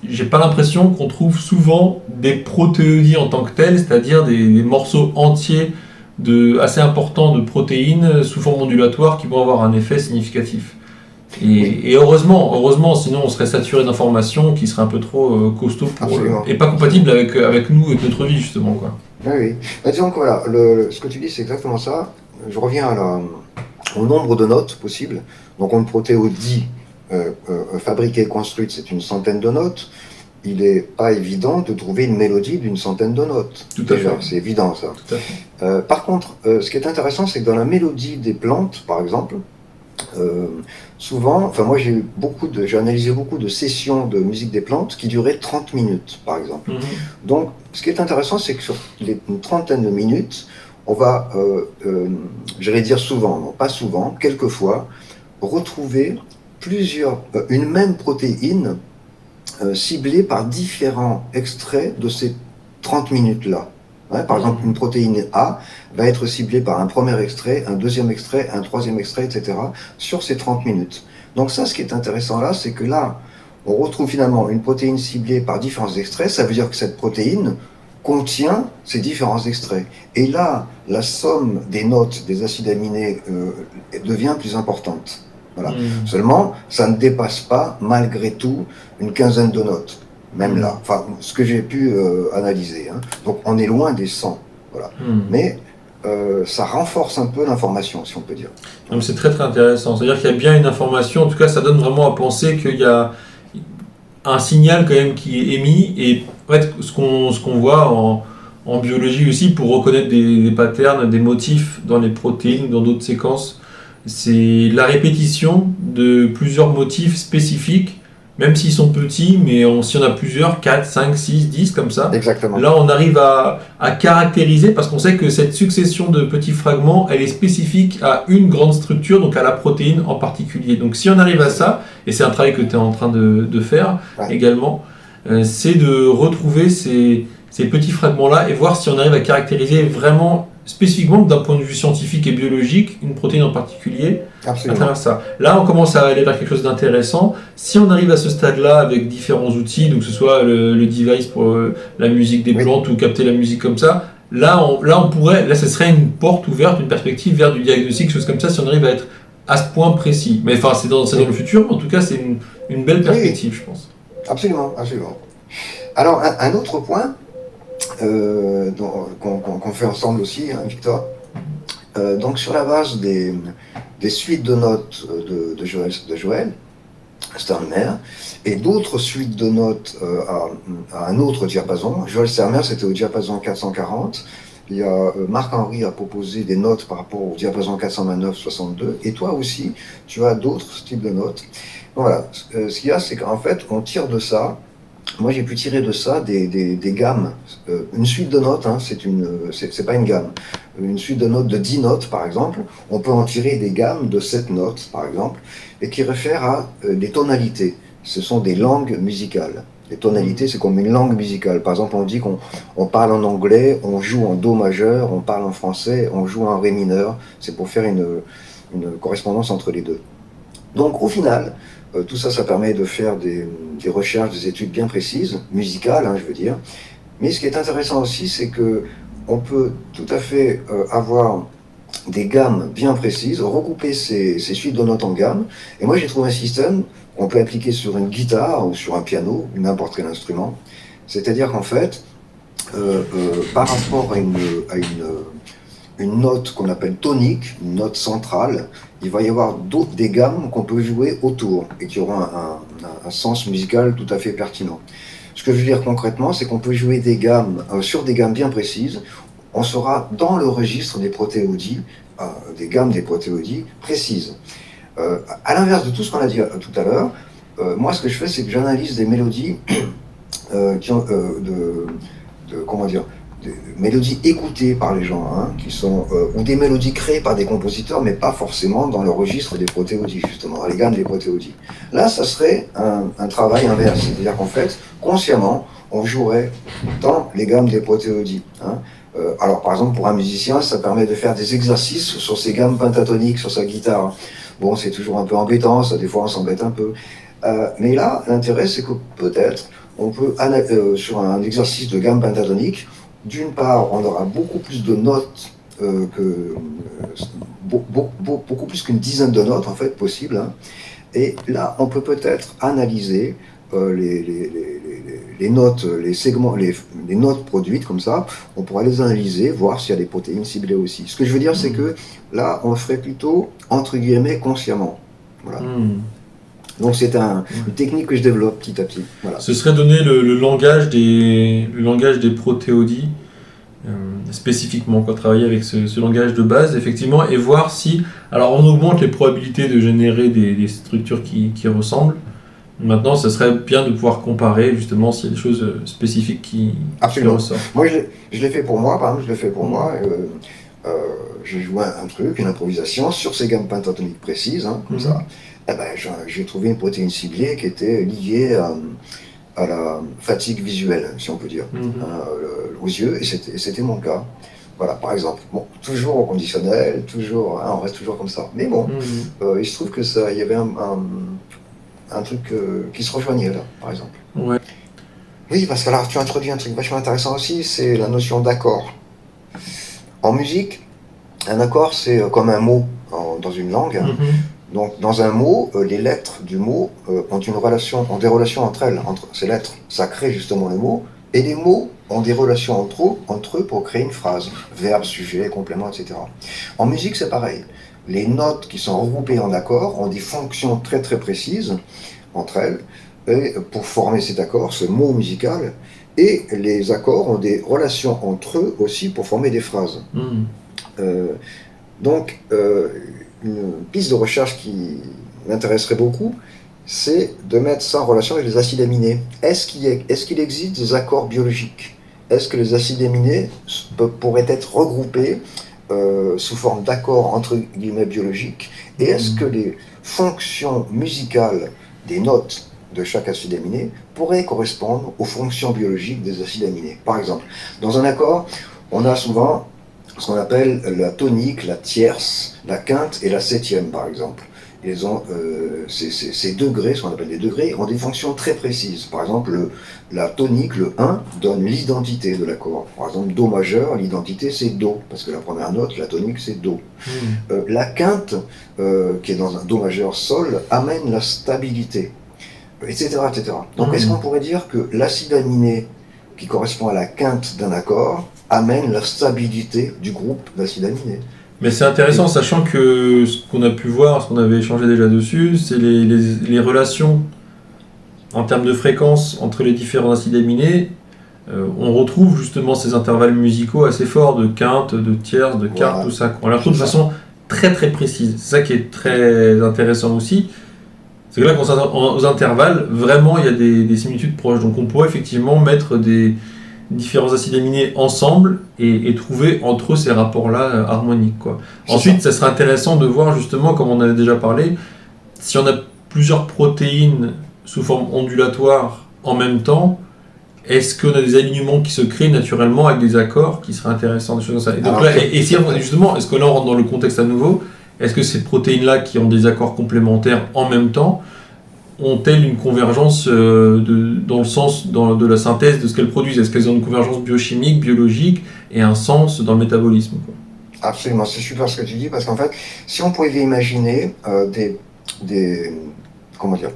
S1: j'ai pas l'impression qu'on trouve souvent des protéodies en tant que telles, c'est-à-dire des morceaux entiers assez importants de protéines sous forme ondulatoire qui vont avoir un effet significatif. Et heureusement, sinon on serait saturé d'informations qui seraient un peu trop costauds et pas compatibles avec nous et notre vie, justement, quoi.
S2: Oui. Disons que voilà, ce que tu dis, c'est exactement ça. Je reviens au nombre de notes possibles. Donc, une protéodie fabriquée, construite, c'est une centaine de notes. Il n'est pas évident de trouver une mélodie d'une centaine de notes.
S1: Tout à fait.
S2: C'est évident, ça.
S1: Tout à fait.
S2: Par contre, ce qui est intéressant, c'est que dans la mélodie des plantes, par exemple, souvent, moi j'ai analysé beaucoup de sessions de musique des plantes qui duraient 30 minutes, par exemple. Donc, ce qui est intéressant, c'est que sur une trentaine de minutes, on va, j'allais dire souvent, non pas souvent, quelquefois, retrouver une même protéine ciblée par différents extraits de ces 30 minutes-là. Ouais, par exemple, une protéine A va être ciblée par un premier extrait, un deuxième extrait, un troisième extrait, etc., sur ces 30 minutes. Donc ça, ce qui est intéressant là, c'est que là, on retrouve finalement une protéine ciblée par différents extraits. Ça veut dire que cette protéine contient ces différents extraits. Et là, la somme des notes des acides aminés devient plus importante. Voilà. Seulement, ça ne dépasse pas, malgré tout, une quinzaine de notes. Même là, enfin, ce que j'ai pu analyser. Hein. Donc, on est loin des 100. Voilà. Mais ça renforce un peu l'information, si on peut dire.
S1: Donc, c'est très très intéressant. C'est-à-dire qu'il y a bien une information. En tout cas, ça donne vraiment à penser qu'il y a un signal quand même qui est émis. Et en fait, ce qu'on voit en biologie aussi, pour reconnaître des patterns, des motifs dans les protéines, dans d'autres séquences, c'est la répétition de plusieurs motifs spécifiques. Même s'ils sont petits, mais si on a plusieurs, 4, 5, 6, 10 comme ça,
S2: exactement.
S1: Là on arrive à caractériser, parce qu'on sait que cette succession de petits fragments, elle est spécifique à une grande structure, donc à la protéine en particulier. Donc si on arrive à ça, et c'est un travail que tu es en train de faire également, c'est de retrouver ces petits fragments-là et voir si on arrive à caractériser vraiment spécifiquement d'un point de vue scientifique et biologique une protéine en particulier.
S2: Absolument.
S1: À travers ça. Là, on commence à aller vers quelque chose d'intéressant. Si on arrive à ce stade-là avec différents outils, donc que ce soit le device pour la musique des plantes ou capter la musique comme ça, là, ce serait une porte ouverte, une perspective vers du diagnostic, chose comme ça, si on arrive à être à ce point précis. Mais enfin, c'est dans le futur, mais en tout cas, c'est une belle perspective, je pense.
S2: Absolument. Alors, un autre point qu'on fait ensemble aussi, hein, Victor. Donc, sur la base des suites de notes de Joël Sternmer et d'autres suites de notes à un autre diapason. Joël Sternmer, c'était au diapason 440. Il y a Marc-Henri a proposé des notes par rapport au diapason 429-62. Et toi aussi, tu as d'autres types de notes. Donc voilà, ce qu'il y a, c'est qu'en fait, on tire de ça. Moi, j'ai pu tirer de ça des gammes. Une suite de notes, hein, c'est pas une gamme. Une suite de notes de 10 notes, par exemple, on peut en tirer des gammes de 7 notes, par exemple, et qui réfèrent à des tonalités. Ce sont des langues musicales. Les tonalités, c'est comme une langue musicale. Par exemple, on dit qu'on parle en anglais, on joue en do majeur, on parle en français, on joue en ré mineur. C'est pour faire une correspondance entre les deux. Donc, au final, Tout ça, ça permet de faire des recherches, des études bien précises, musicales, hein, je veux dire. Mais ce qui est intéressant aussi, c'est que on peut tout à fait avoir des gammes bien précises, regrouper ces suites de notes en gamme. Et moi, j'ai trouvé un système qu'on peut appliquer sur une guitare ou sur un piano, ou n'importe quel instrument. C'est-à-dire qu'en fait, par rapport à une note qu'on appelle tonique, une note centrale, il va y avoir des gammes qu'on peut jouer autour et qui auront un sens musical tout à fait pertinent. Ce que je veux dire concrètement, c'est qu'on peut jouer des gammes, sur des gammes bien précises. On sera dans le registre des protéodies, des gammes des protéodies précises. À l'inverse de tout ce qu'on a dit tout à l'heure, moi ce que je fais, c'est que j'analyse des mélodies qui ont comment dire, des mélodies écoutées par les gens, hein, qui sont, ou des mélodies créées par des compositeurs, mais pas forcément dans le registre des protéodies, justement, dans les gammes des protéodies. Là, ça serait un travail inverse, c'est-à-dire qu'en fait, consciemment, on jouerait dans les gammes des protéodies. Hein. Alors, par exemple, pour un musicien, ça permet de faire des exercices sur ses gammes pentatoniques, sur sa guitare. Bon, c'est toujours un peu embêtant, ça, des fois on s'embête un peu. Mais là, l'intérêt, c'est que peut-être, on peut, sur un exercice de gamme pentatonique, d'une part, on aura beaucoup plus de notes, beaucoup plus qu'une dizaine de notes, en fait, possibles. Hein. Et là, on peut peut-être analyser les notes, les segments, les notes produites comme ça, on pourra les analyser, voir s'il y a des protéines ciblées aussi. Ce que je veux dire, c'est que là, on le ferait plutôt, entre guillemets, consciemment. Voilà. Donc c'est une technique que je développe petit à petit. Voilà.
S1: Ce serait donner le langage des protéodies, spécifiquement, quoi, travailler avec ce langage de base, effectivement, et voir si... Alors on augmente les probabilités de générer des structures qui ressemblent. Maintenant, ce serait bien de pouvoir comparer, justement, s'il y a des choses spécifiques qui ressortent.
S2: Moi, je l'ai fait pour moi, par exemple, j'ai joué un truc, une improvisation, sur ces gammes pentatoniques précises, hein, comme ça. Eh ben, j'ai trouvé une protéine ciblée qui était liée à la fatigue visuelle, si on peut dire, aux yeux, et c'était mon cas. Voilà, par exemple. Bon, toujours au conditionnel, toujours, hein, on reste toujours comme ça. Mais bon, il se trouve que ça, il y avait un truc qui se rejoignait là, par exemple.
S1: Ouais.
S2: Oui, parce que là, tu introduis un truc vachement intéressant aussi, c'est la notion d'accord. En musique, un accord, c'est comme un mot dans une langue. Donc, dans un mot, les lettres du mot ont des relations entre elles, entre ces lettres. Ça crée justement le mot, et les mots ont des relations entre eux pour créer une phrase. Verbe, sujet, complément, etc. En musique, c'est pareil. Les notes qui sont regroupées en accords ont des fonctions très très précises entre elles, et pour former cet accord, ce mot musical, et les accords ont des relations entre eux aussi pour former des phrases. Donc, une piste de recherche qui m'intéresserait beaucoup, c'est de mettre ça en relation avec les acides aminés. Est-ce qu'il existe des accords biologiques? Est-ce que les acides aminés pourraient être regroupés sous forme d'accords entre guillemets biologiques? Et est-ce que les fonctions musicales des notes de chaque acide aminé pourraient correspondre aux fonctions biologiques des acides aminés? Par exemple, dans un accord, on a souvent ce qu'on appelle la tonique, la tierce, la quinte et la septième, par exemple. Ils ont, ces degrés, ce qu'on appelle des degrés, ont des fonctions très précises. Par exemple, la tonique, le 1, donne l'identité de l'accord. Par exemple, Do majeur, l'identité c'est Do, parce que la première note, la tonique, c'est Do. La quinte, qui est dans un Do majeur Sol, amène la stabilité, etc. etc. Donc, est-ce qu'on pourrait dire que l'acide aminé, qui correspond à la quinte d'un accord, amène la stabilité du groupe d'acides aminés?
S1: Mais c'est intéressant, sachant que ce qu'on a pu voir, ce qu'on avait échangé déjà dessus, c'est les relations en termes de fréquence entre les différents acides aminés. On retrouve justement ces intervalles musicaux assez forts de quinte, de tierce, de quarte, voilà. Tout ça. On les retrouve de façon très très précise. C'est ça qui est très intéressant aussi. C'est que là, quand aux intervalles, vraiment il y a des similitudes proches. Donc on pourrait effectivement mettre des différents acides aminés ensemble et trouver entre eux ces rapports-là harmoniques, quoi. Ensuite, ça serait intéressant de voir justement, comme on avait déjà parlé, si on a plusieurs protéines sous forme ondulatoire en même temps, est-ce qu'on a des alignements qui se créent naturellement avec des accords qui seraient intéressants, des choses comme ça. Et donc là, si justement, est-ce que là on rentre dans le contexte à nouveau, est-ce que ces protéines-là qui ont des accords complémentaires en même temps ont-elles une convergence dans le sens de la synthèse de ce qu'elles produisent? Est-ce qu'elles ont une convergence biochimique, biologique et un sens dans le métabolisme, quoi?
S2: Absolument, c'est super ce que tu dis, parce qu'en fait, si on pouvait imaginer comment dire,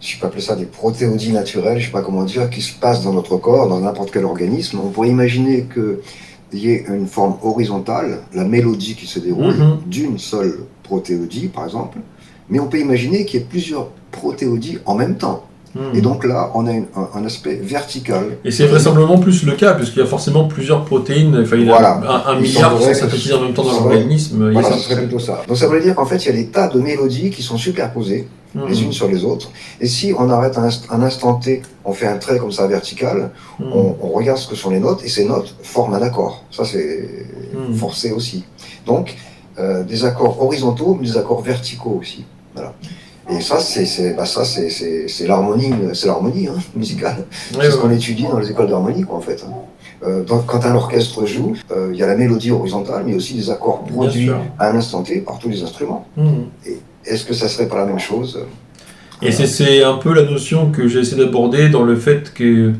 S2: je peux appeler ça des protéodies naturelles, je sais pas comment dire, qui se passent dans notre corps, dans n'importe quel organisme, on pourrait imaginer qu'il y ait une forme horizontale, la mélodie qui se déroule d'une seule protéodie, par exemple, mais on peut imaginer qu'il y ait plusieurs protéodies en même temps. Et donc là, on a un aspect vertical.
S1: Et c'est vraisemblablement plus le cas, puisqu'il y a forcément plusieurs protéines, enfin, il y a un milliard qui sont synthétisées en même temps dans l'organisme.
S2: Voilà, ce serait plutôt ça. Donc ça veut dire qu'en fait, il y a des tas de mélodies qui sont superposées, les unes sur les autres. Et si on arrête un instant T, on fait un trait comme ça vertical, on regarde ce que sont les notes, et ces notes forment un accord. Ça, c'est forcé aussi. Donc, des accords horizontaux, mais des accords verticaux aussi. Voilà. Et ça, c'est l'harmonie musicale. C'est ce qu'on étudie dans les écoles d'harmonie, en fait. Donc, quand un orchestre joue, il y a la mélodie horizontale, mais aussi des accords produits à un instant T par tous les instruments. Et est-ce que ça serait pas la même chose?
S1: Et c'est un peu la notion que j'ai essayé d'aborder dans le fait que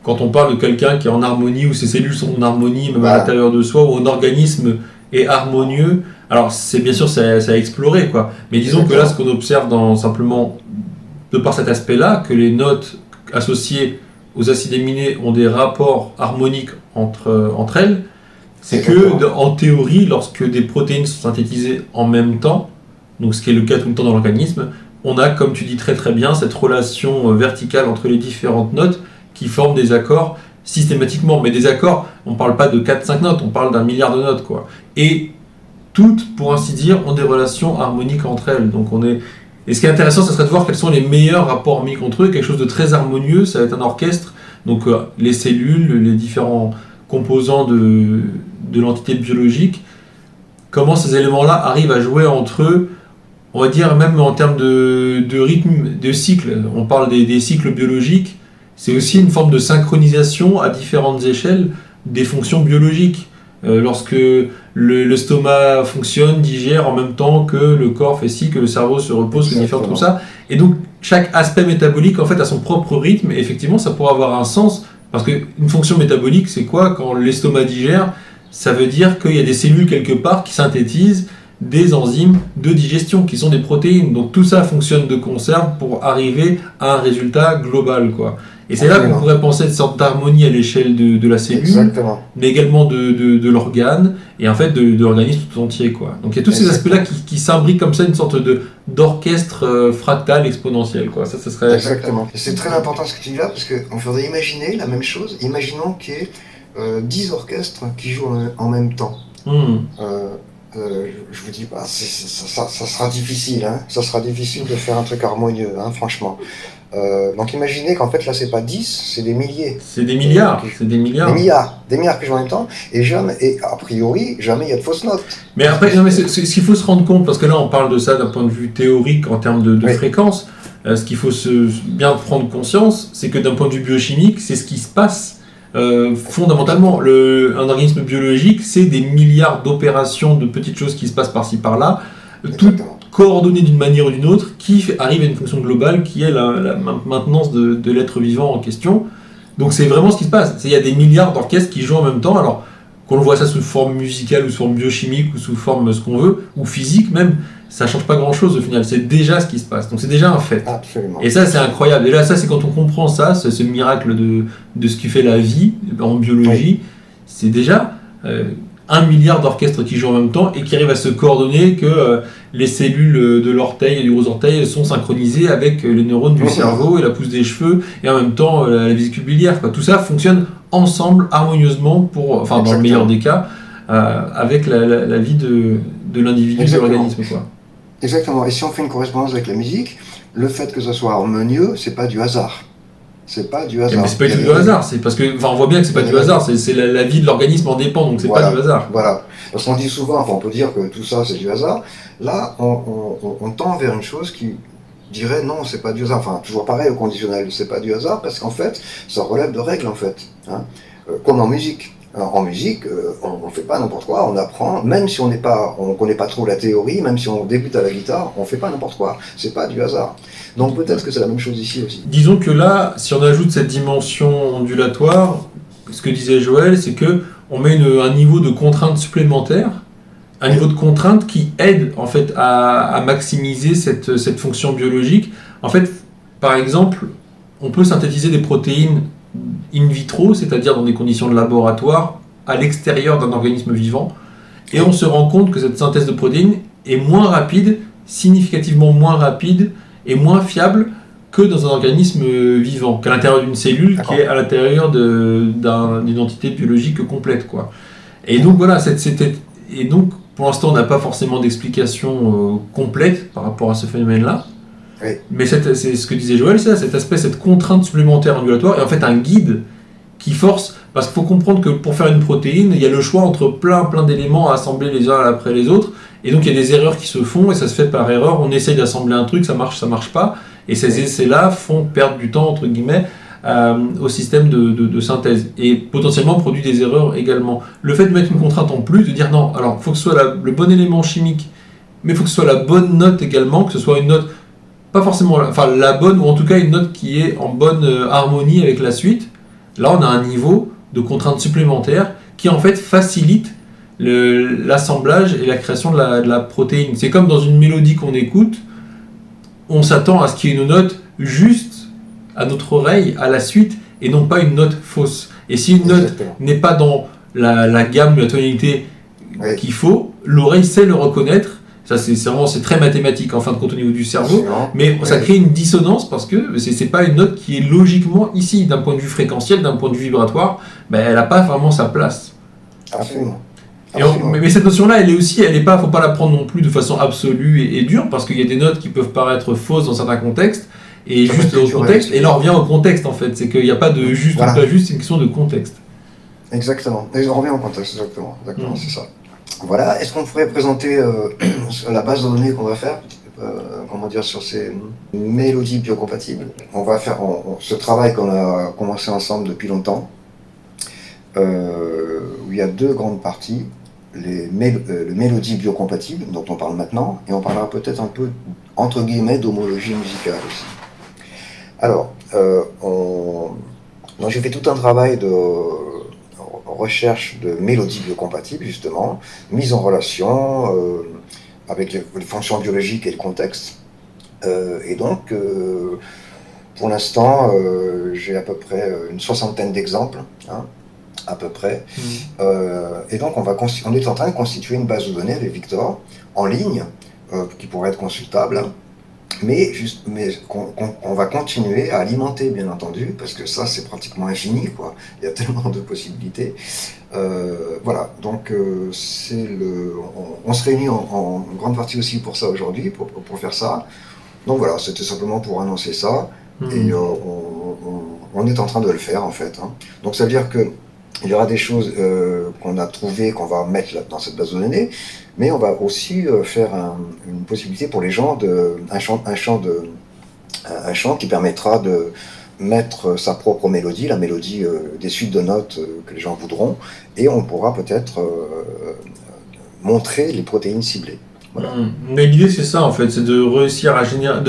S1: quand on parle de quelqu'un qui est en harmonie, où ses cellules sont en harmonie, même à l'intérieur de soi, où un organisme est harmonieux, alors c'est bien sûr c'est à explorer, quoi. Mais disons que là, ce qu'on observe simplement de par cet aspect-là, que les notes associées aux acides aminés ont des rapports harmoniques entre elles, c'est que en théorie, lorsque des protéines sont synthétisées en même temps, donc ce qui est le cas tout le temps dans l'organisme, on a, comme tu dis très très bien, cette relation verticale entre les différentes notes qui forment des accords systématiquement. Mais des accords, on ne parle pas de 4-5 notes, on parle d'un milliard de notes, quoi. Et toutes, pour ainsi dire, ont des relations harmoniques entre elles. Donc Et ce qui est intéressant, ce serait de voir quels sont les meilleurs rapports harmoniques entre eux, quelque chose de très harmonieux, ça va être un orchestre, donc les cellules, les différents composants de l'entité biologique, comment ces éléments-là arrivent à jouer entre eux, on va dire même en termes de rythme, de cycle. On parle des cycles biologiques, c'est aussi une forme de synchronisation à différentes échelles des fonctions biologiques. Lorsque l'estomac fonctionne, digère en même temps que le corps fait ci, que le cerveau se repose, que différents tout ça. Et donc chaque aspect métabolique en fait a son propre rythme, et effectivement ça pourrait avoir un sens, parce qu'une fonction métabolique c'est quoi? Quand l'estomac digère, ça veut dire qu'il y a des cellules quelque part qui synthétisent des enzymes de digestion, qui sont des protéines. Donc tout ça fonctionne de concert pour arriver à un résultat global, quoi. Et c'est là qu'on pourrait penser à une sorte d'harmonie à l'échelle de la cellule, mais également de l'organe, et en fait de l'organisme tout entier, quoi. Donc il y a tous ces aspects-là qui s'imbriquent comme ça, une sorte d'orchestre fractal exponentiel, quoi. Ça serait...
S2: Exactement. Et c'est très important ce que tu dis là, parce qu'on faudrait imaginer la même chose. Imaginons qu'il y ait 10 orchestres qui jouent en même temps. Je vous dis pas, ça sera difficile, hein. Ça sera difficile de faire un truc harmonieux, hein, franchement. Donc imaginez qu'en fait là c'est pas 10, c'est des milliers.
S1: C'est des milliards, c'est des milliards.
S2: Des milliards qui jouent en même temps, et a priori, jamais il y a de fausses notes.
S1: Mais après, ce qu'il faut se rendre compte, parce que là on parle de ça d'un point de vue théorique en termes de fréquence, ce qu'il faut bien prendre conscience, c'est que d'un point de vue biochimique, c'est ce qui se passe. Fondamentalement, un organisme biologique, c'est des milliards d'opérations, de petites choses qui se passent par-ci par-là, toutes coordonnées d'une manière ou d'une autre, qui arrivent à une fonction globale qui est la maintenance de l'être vivant en question. Donc c'est vraiment ce qui se passe. Il y a des milliards d'orchestres qui jouent en même temps, alors qu'on voit ça sous forme musicale ou sous forme biochimique ou sous forme ce qu'on veut, ou physique même, ça change pas grand-chose au final, c'est déjà ce qui se passe, donc c'est déjà un fait.
S2: Absolument.
S1: Et ça c'est incroyable, et là ça c'est quand on comprend ça, ce miracle de ce qui fait la vie en biologie, c'est déjà 1 milliard d'orchestres qui jouent en même temps et qui arrivent à se coordonner, que les cellules de l'orteil et du gros orteil sont synchronisées avec les neurones du cerveau et la pousse des cheveux, et en même temps la vésicule biliaire, quoi. Tout ça fonctionne ensemble, harmonieusement, dans le meilleur des cas, avec la vie de l'individu, de l'organisme, quoi.
S2: Exactement, et si on fait une correspondance avec la musique, le fait que ça soit harmonieux, c'est pas du hasard. C'est pas du hasard.
S1: Mais c'est pas du hasard, c'est parce que, on voit bien que c'est pas du hasard, c'est la vie de l'organisme en dépend, donc c'est pas du hasard.
S2: Voilà, parce qu'on dit souvent, on peut dire que tout ça c'est du hasard. Là, on tend vers une chose qui dirait non, c'est pas du hasard. Enfin, toujours pareil au conditionnel, c'est pas du hasard, parce qu'en fait, ça relève de règles, en fait. Hein. Comme en musique. En musique, on ne fait pas n'importe quoi, on apprend, même si on connaît pas trop la théorie, même si on débute à la guitare, on fait pas n'importe quoi. C'est pas du hasard. Donc peut-être que c'est la même chose ici aussi.
S1: Disons que là, si on ajoute cette dimension ondulatoire, ce que disait Joël, c'est que on met un niveau de contrainte supplémentaire, un niveau de contrainte qui aide en fait à maximiser cette fonction biologique. En fait, par exemple, on peut synthétiser des protéines in vitro, c'est-à-dire dans des conditions de laboratoire, à l'extérieur d'un organisme vivant, et on se rend compte que cette synthèse de protéines est moins rapide, significativement moins rapide et moins fiable que dans un organisme vivant, qu'à l'intérieur d'une cellule qui est à l'intérieur d'une entité biologique complète, quoi. Et donc voilà, et donc pour l'instant on n'a pas forcément d'explication complète par rapport à ce phénomène-là.
S2: Oui.
S1: Mais c'est ce que disait Joël, c'est cet aspect, cette contrainte supplémentaire ondulatoire, et en fait un guide qui force, parce qu'il faut comprendre que pour faire une protéine, il y a le choix entre plein d'éléments à assembler les uns après les autres, et donc il y a des erreurs qui se font, et ça se fait par erreur, on essaye d'assembler un truc, ça marche pas, et ces essais-là font perdre du temps, entre guillemets, au système de synthèse, et potentiellement produit des erreurs également. Le fait de mettre une contrainte en plus, de dire non, alors il faut que ce soit le bon élément chimique, mais il faut que ce soit la bonne note également, que ce soit une note pas forcément la bonne, ou en tout cas une note qui est en bonne harmonie avec la suite. Là, on a un niveau de contrainte supplémentaire qui en fait facilite l'assemblage et la création de la protéine. C'est comme dans une mélodie qu'on écoute, on s'attend à ce qu'il y ait une note juste à notre oreille, à la suite, et non pas une note fausse. Et si une note n'est pas dans la gamme de la tonalité qu'il faut, l'oreille sait le reconnaître. Ça, c'est très mathématique en fin de compte au niveau du cerveau, mais ça crée une dissonance parce que c'est pas une note qui est logiquement ici, d'un point de vue fréquentiel, d'un point de vue vibratoire, elle n'a pas vraiment sa place.
S2: Absolument.
S1: Mais cette notion-là, faut pas la prendre non plus de façon absolue et dure, parce qu'il y a des notes qui peuvent paraître fausses dans certains contextes, et juste dans d'autres contextes, et là on revient au contexte en fait, c'est qu'il n'y a pas de juste ou pas juste, c'est une question de contexte.
S2: Exactement, et on revient au contexte, exactement, c'est ça. Voilà, est-ce qu'on pourrait présenter la base de données qu'on va faire sur ces mélodies biocompatibles? On va faire ce travail qu'on a commencé ensemble depuis longtemps, où il y a deux grandes parties, les mélodies biocompatibles, dont on parle maintenant, et on parlera peut-être un peu, entre guillemets, d'homologie musicale aussi. Alors, donc j'ai fait tout un travail de recherche de mélodies biocompatibles, justement, mise en relation avec les fonctions biologiques et le contexte. Et donc, pour l'instant, j'ai à peu près une soixantaine d'exemples, à peu près. Et donc, on est en train de constituer une base de données avec Victor, en ligne, qui pourrait être consultable, mais qu'on va continuer à alimenter, bien entendu, parce que ça, c'est pratiquement infini, quoi. Il y a tellement de possibilités. Voilà, donc on se réunit en grande partie aussi pour ça aujourd'hui, pour faire ça. Donc voilà, c'était simplement pour annoncer ça, et on est en train de le faire, en fait. Donc ça veut dire que il y aura des choses qu'on a trouvées, qu'on va mettre dans cette base de données, mais on va aussi faire une possibilité pour les gens, un chant qui permettra de mettre sa propre mélodie, la mélodie des suites de notes que les gens voudront, et on pourra peut-être montrer les protéines ciblées. Voilà.
S1: Mais l'idée c'est ça en fait, c'est de réussir à générer,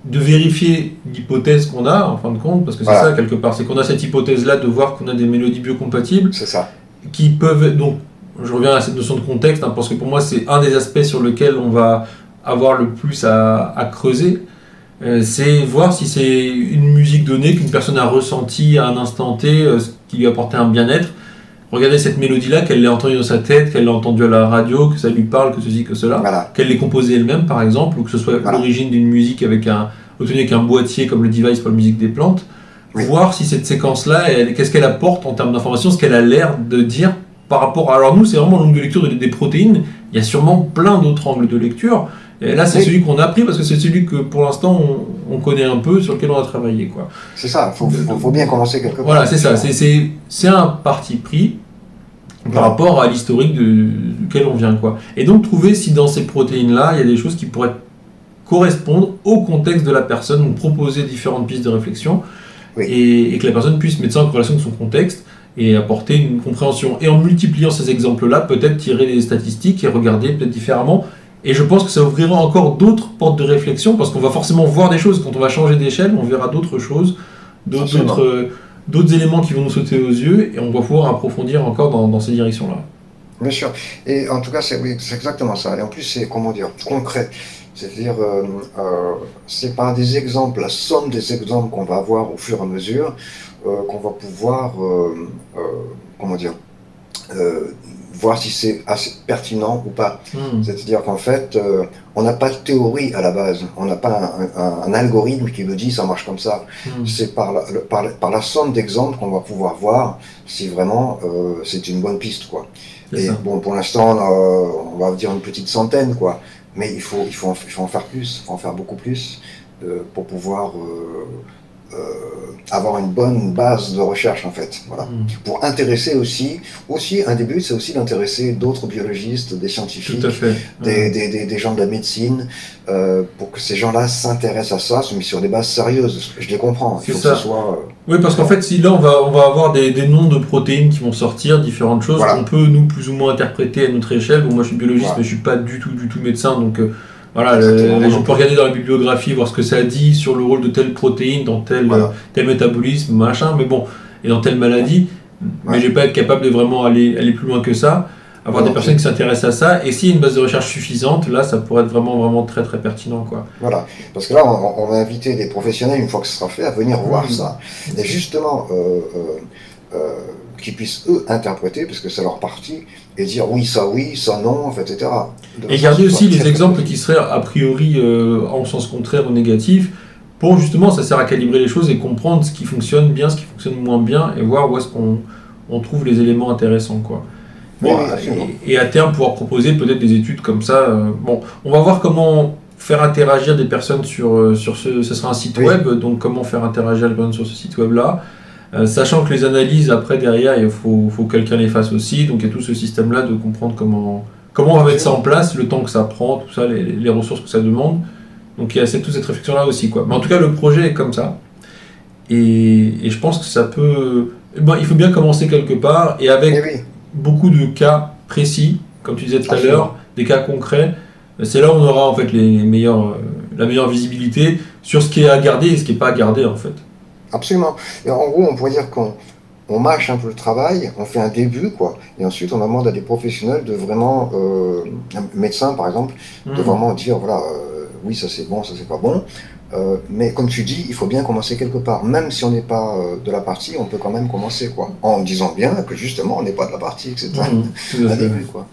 S1: de vérifier l'hypothèse qu'on a en fin de compte, parce que c'est ça quelque part, c'est qu'on a cette hypothèse-là de voir qu'on a des mélodies biocompatibles,
S2: c'est ça,
S1: qui peuvent, donc je reviens à cette notion de contexte, parce que pour moi c'est un des aspects sur lequel on va avoir le plus à creuser, c'est voir si c'est une musique donnée qu'une personne a ressentie à un instant T, qui lui a apporté un bien-être. Regardez cette mélodie-là, qu'elle l'ait entendue dans sa tête, qu'elle l'ait entendue à la radio, que ça lui parle, que ceci, que cela, qu'elle l'ait composée elle-même par exemple, ou que ce soit l'origine d'une musique obtenue avec un boîtier comme le device pour la musique des plantes. Voir si cette séquence-là, qu'est-ce qu'elle apporte en termes d'information, ce qu'elle a l'air de dire par rapport à... Alors nous, c'est vraiment l'angle de lecture des protéines, il y a sûrement plein d'autres angles de lecture. Et là, c'est celui qu'on a pris parce que c'est celui que pour l'instant on connaît un peu, sur lequel on a travaillé, quoi.
S2: C'est ça, faut bien commencer quelque part.
S1: Voilà, c'est ça, c'est un parti pris par rapport à l'historique duquel on vient, quoi. Et donc trouver si dans ces protéines-là, il y a des choses qui pourraient correspondre au contexte de la personne, donc proposer différentes pistes de réflexion, et que la personne puisse mettre ça en relation avec son contexte, et apporter une compréhension. Et en multipliant ces exemples-là, peut-être tirer des statistiques et regarder peut-être différemment. Et je pense que ça ouvrira encore d'autres portes de réflexion, parce qu'on va forcément voir des choses. Quand on va changer d'échelle, on verra d'autres choses, d'autres éléments qui vont nous sauter aux yeux, et on va pouvoir approfondir encore dans ces directions-là.
S2: Bien sûr. Et en tout cas, oui, c'est exactement ça. Et en plus, c'est, comment dire, concret. C'est-à-dire, c'est par des exemples, la somme des exemples qu'on va avoir au fur et à mesure, qu'on va pouvoir, comment dire, euh, voir si c'est assez pertinent ou pas. C'est-à-dire qu'en fait, on n'a pas de théorie à la base, on n'a pas un algorithme qui nous dit ça marche comme ça. C'est par la somme d'exemples qu'on va pouvoir voir si vraiment c'est une bonne piste, quoi.
S1: C'est
S2: Et
S1: ça.
S2: bon, pour l'instant, on va dire une petite centaine, quoi. Mais il faut en faire plus, il faut en faire beaucoup plus pour pouvoir avoir une bonne base de recherche, en fait. Voilà. Pour intéresser aussi un début, c'est aussi d'intéresser d'autres biologistes, des scientifiques,
S1: Tout à fait.
S2: des gens de la médecine, pour que ces gens-là s'intéressent à ça, mais sur des bases sérieuses. Je les comprends. Il faut
S1: C'est
S2: que
S1: ça.
S2: ce soit.
S1: Oui, parce qu'en fait, si là, on va avoir des noms de protéines qui vont sortir, différentes choses,
S2: Voilà.
S1: qu'on peut, nous, plus ou moins interpréter à notre échelle. Bon, moi, je suis biologiste,
S2: Voilà.
S1: mais je suis pas du tout médecin, donc voilà,
S2: Exactement.
S1: je peux regarder dans la bibliographie, voir ce que ça dit sur le rôle de telle protéine dans
S2: Voilà.
S1: tel métabolisme, machin, mais bon, et dans telle maladie, mais
S2: Ouais.
S1: je vais pas être capable de vraiment aller plus loin que ça, avoir
S2: Non,
S1: des personnes qui s'intéressent à ça, et s'il y a une base de recherche suffisante, là, ça pourrait être vraiment très très pertinent, quoi.
S2: Voilà, parce que là, on va inviter des professionnels, une fois que ce sera fait, à venir voir ça. Et justement, qu'ils puissent, eux, interpréter, parce que c'est leur partie, et dire oui, ça non, en fait, etc.
S1: Et garder aussi les exemples qui seraient a priori en sens contraire ou négatif, pour justement, ça sert à calibrer les choses et comprendre ce qui fonctionne bien, ce qui fonctionne moins bien, et voir où est-ce qu'on trouve les éléments intéressants, quoi.
S2: Oui,
S1: Bon,
S2: oui, absolument.
S1: et à terme, pouvoir proposer peut-être des études comme ça. Bon, on va voir comment faire interagir des personnes sur ce sera un site
S2: Oui.
S1: web, donc comment faire interagir les personnes sur ce site web-là. Sachant que les analyses, après, derrière, il faut que quelqu'un les fasse aussi, donc il y a tout ce système-là de comprendre comment on va mettre ça en place, le temps que ça prend, tout ça, les ressources que ça demande. Donc il y a toute cette réflexion-là aussi, quoi. Mais en tout cas, le projet est comme ça. Et je pense que ça peut... Ben, il faut bien commencer quelque part, et avec
S2: Eh oui,
S1: beaucoup de cas précis, comme tu disais tout à
S2: absolument.
S1: l'heure, des cas concrets. C'est là où on aura en fait la meilleure visibilité sur ce qui est à garder et ce qui n'est pas à garder, en fait.
S2: Absolument. Et en gros, on pourrait dire qu'on mâche un peu le travail, on fait un début, quoi, et ensuite on demande à des professionnels de vraiment, un médecin par exemple, de vraiment dire, voilà, oui, ça c'est bon, ça c'est pas bon. Mais comme tu dis, il faut bien commencer quelque part. Même si on n'est pas de la partie, on peut quand même commencer, quoi. En disant bien que justement, on n'est pas de la partie, etc.
S1: Tout à
S2: Un
S1: fait.
S2: début, quoi.